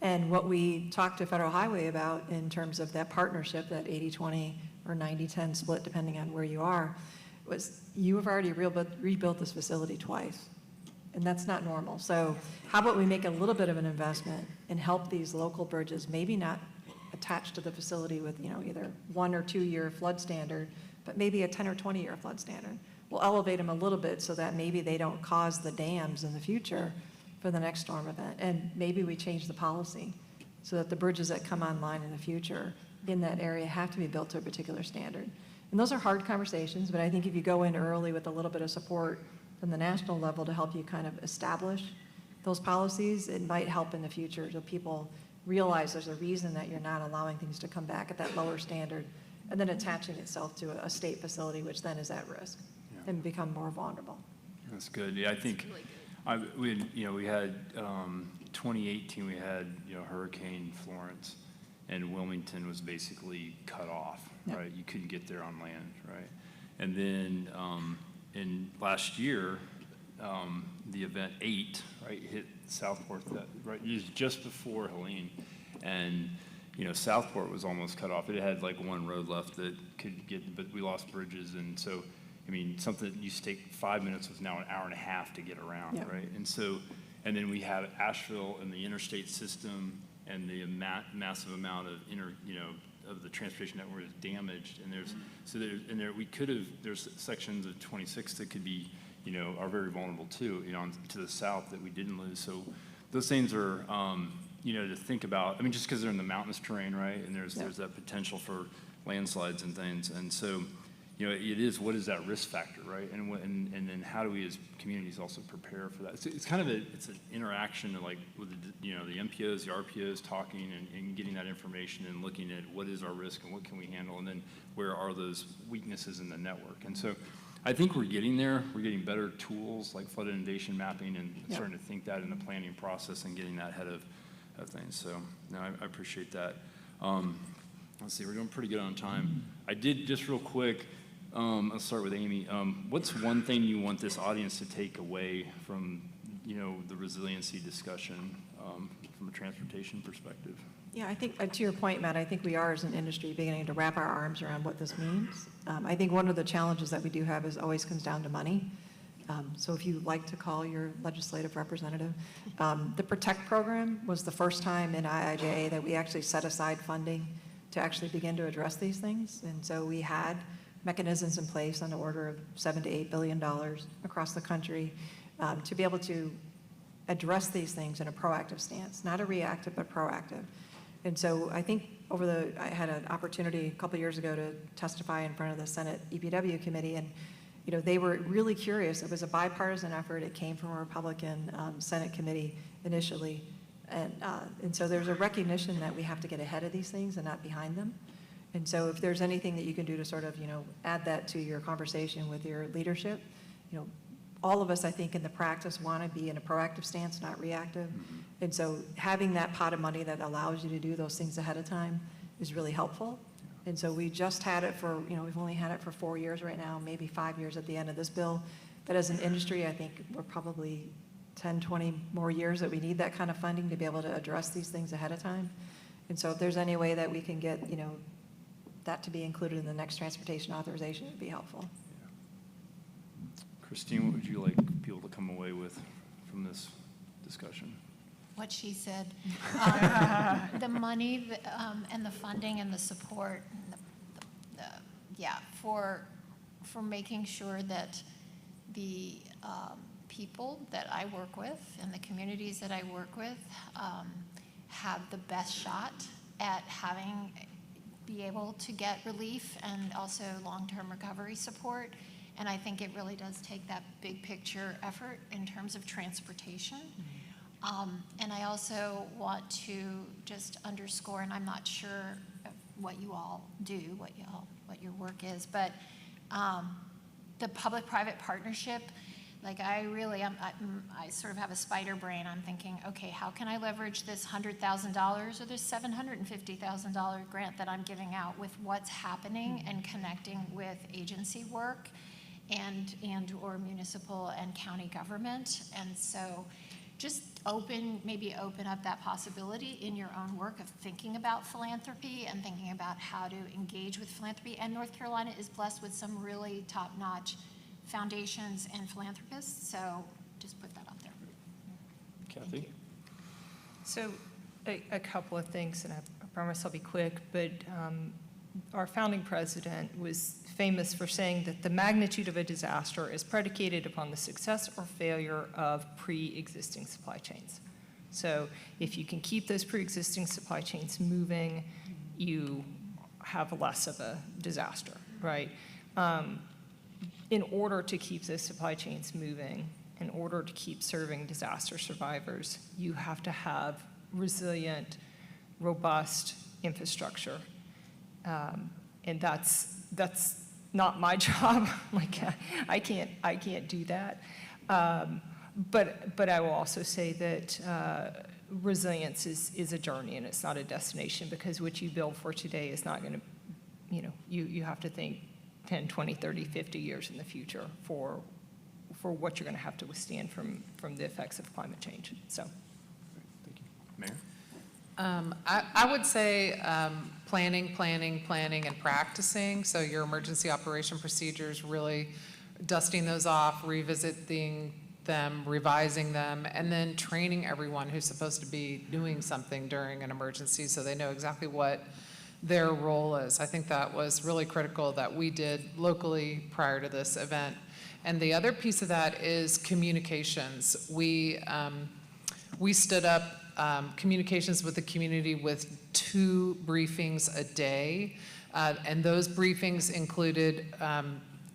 And what we talked to Federal Highway about in terms of that partnership, that 80-20 or 90-10 split, depending on where you are, was you have already rebuilt this facility twice. And that's not normal. So how about we make a little bit of an investment and help these local bridges, maybe not attached to the facility with, either 1 or 2 year flood standard, but maybe a 10 or 20 year flood standard. We'll elevate them a little bit so that maybe they don't cause the dams in the future for the next storm event. And maybe we change the policy so that the bridges that come online in the future in that area have to be built to a particular standard. And those are hard conversations, but I think if you go in early with a little bit of support from the national level to help you kind of establish those policies, it might help in the future so people realize there's a reason that you're not allowing things to come back at that lower standard and then attaching itself to a state facility, which then is at risk and become more vulnerable. That's good. Yeah, I think we had 2018, we had, Hurricane Florence, and Wilmington was basically cut off, right? You couldn't get there on land, right? And then in last year, the event 8, right, hit Southport, right, it was just before Helene, and Southport was almost cut off. It had like 1 road left that could get, but we lost bridges, and so something that used to take 5 minutes was now an hour and a half to get around, right? And so, and then we have Asheville and the interstate system and the massive amount of of the transportation network is damaged, and there's sections of 26 that could be, are very vulnerable too, to the south that we didn't lose. So those things are, to think about. just because they're in the mountainous terrain, right? And there's that potential for landslides and things, and so. It is, what is that risk factor, right? And then how do we as communities also prepare for that? It's kind of it's an interaction with the MPOs, the RPOs talking and getting that information and looking at what is our risk and what can we handle, and then where are those weaknesses in the network. And so I think we're getting there. We're getting better tools like flood inundation mapping and starting to think that in the planning process and getting that ahead of things. So no, I appreciate that. Let's see, we're doing pretty good on time. I did, just real quick, I'll start with Amy. What's one thing you want this audience to take away from, the resiliency discussion from a transportation perspective? Yeah, I think to your point, Matt, I think we are as an industry beginning to wrap our arms around what this means. I think one of the challenges that we do have is always comes down to money. So if you like to call your legislative representative, the PROTECT program was the first time in IIJA that we actually set aside funding to actually begin to address these things. And so we had mechanisms in place on the order of $7 to $8 billion across the country to be able to address these things in a proactive stance, not a reactive, but proactive. And so I think I had an opportunity a couple years ago to testify in front of the Senate EPW committee, and they were really curious. It was a bipartisan effort. It came from a Republican Senate committee initially. And so there's a recognition that we have to get ahead of these things and not behind them. And so if there's anything that you can do to sort of, add that to your conversation with your leadership, all of us, I think, in the practice want to be in a proactive stance, not reactive. And so having that pot of money that allows you to do those things ahead of time is really helpful. And so we just had it for, we've only had it for 4 years right now, maybe 5 years at the end of this bill. But as an industry, I think we're probably 10, 20 more years that we need that kind of funding to be able to address these things ahead of time. And so if there's any way that we can get, that to be included in the next transportation authorization, it would be helpful. Christine, what would you like people to come away with from this discussion? What she said. The money and the funding and the support, for making sure that the people that I work with and the communities that I work with have the best shot at be able to get relief and also long-term recovery support. And I think it really does take that big picture effort in terms of transportation. And I also want to just underscore, and I'm not sure of what you all do, what your work is, but the public-private partnership, like I sort of have a spider brain. I'm thinking, okay, how can I leverage this $100,000 or this $750,000 grant that I'm giving out with what's happening and connecting with agency work and/or municipal and county government? And so just maybe open up that possibility in your own work of thinking about philanthropy and thinking about how to engage with philanthropy. And North Carolina is blessed with some really top-notch foundations and philanthropists, so just put that out there. Kathy? So a couple of things, and I promise I'll be quick, but our founding president was famous for saying that the magnitude of a disaster is predicated upon the success or failure of pre-existing supply chains. So if you can keep those pre-existing supply chains moving, you have less of a disaster, right? In order to keep those supply chains moving, in order to keep serving disaster survivors, you have to have resilient, robust infrastructure. And that's not my job. Like, I can't do that. But I will also say that resilience is a journey and it's not a destination, because what you build for today is not going to, you have to think 10, 20, 30, 50 years in the future for what you're going to have to withstand from the effects of climate change. So, Thank you. Mayor? I would say planning, and practicing. So your emergency operation procedures, really dusting those off, revisiting them, revising them, and then training everyone who's supposed to be doing something during an emergency so they know exactly what their role is. I think that was really critical that we did locally prior to this event. And the other piece of that is communications. We stood up communications with the community with 2 briefings a day. And those briefings included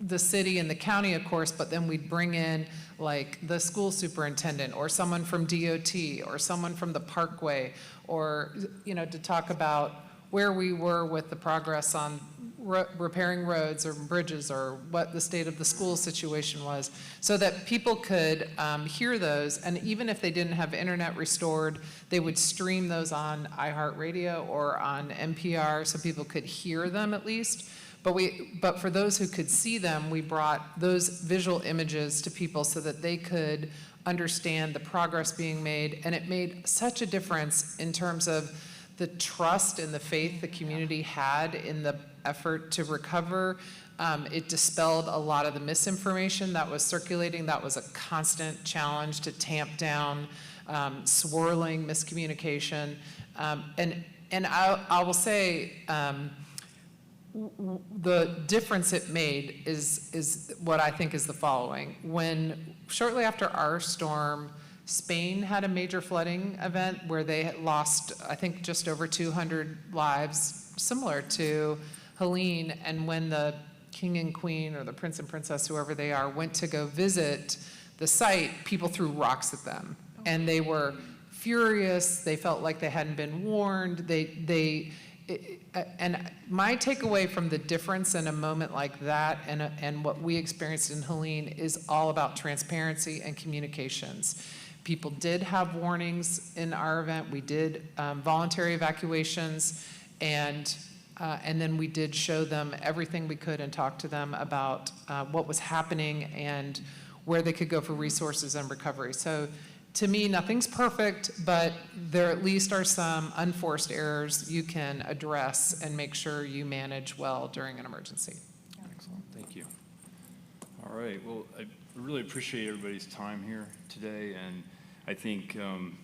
the city and the county, of course, but then we'd bring in like the school superintendent or someone from DOT or someone from the Parkway, or, to talk about where we were with the progress on repairing roads or bridges, or what the state of the school situation was, so that people could hear those. And even if they didn't have internet restored, they would stream those on iHeartRadio or on NPR so people could hear them at least. But for those who could see them, we brought those visual images to people so that they could understand the progress being made. And it made such a difference in terms of the trust and the faith the community had in the effort to recover. It dispelled a lot of the misinformation that was circulating. That was a constant challenge to tamp down swirling miscommunication. And I will say, the difference it made is what I think is the following. When shortly after our storm, Spain had a major flooding event where they had lost, I think, just over 200 lives, similar to Helene. And when the king and queen, or the prince and princess, whoever they are, went to go visit the site, people threw rocks at them. And they were furious. They felt like they hadn't been warned. and my takeaway from the difference in a moment like that and what we experienced in Helene is all about transparency and communications. People did have warnings in our event. We did voluntary evacuations, and then we did show them everything we could and talk to them about what was happening and where they could go for resources and recovery. So to me, nothing's perfect, but there at least are some unforced errors you can address and make sure you manage well during an emergency. Excellent, thank you. All right, well, I really appreciate everybody's time here today, and I think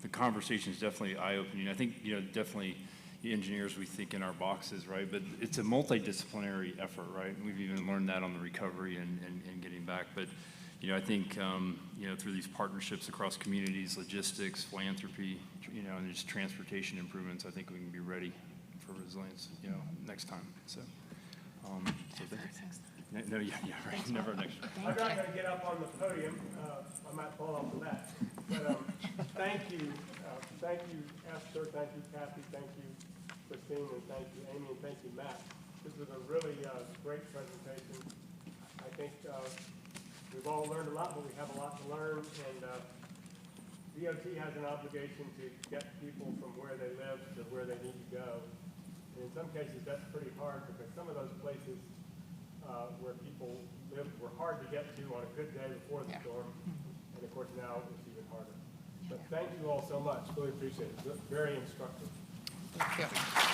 the conversation is definitely eye-opening. I think, definitely the engineers, we think in our boxes, right? But it's a multidisciplinary effort, right? And we've even learned that on the recovery and getting back. But, I think, through these partnerships across communities, logistics, philanthropy, and just transportation improvements, I think we can be ready for resilience, next time. So, no, yeah, right, never next year. I'm not going to get up on the podium. I might fall off the mat. But thank you, Esther, thank you, Kathy, thank you, Christine, and thank you, Amy, and thank you, Matt. This was a really great presentation. I think we've all learned a lot, but we have a lot to learn, and DOT has an obligation to get people from where they live to where they need to go. And in some cases, that's pretty hard because some of those places where people live were hard to get to on a good day before the storm, and of course now it's even harder. But thank you all so much, really appreciate it, very instructive. Thank you.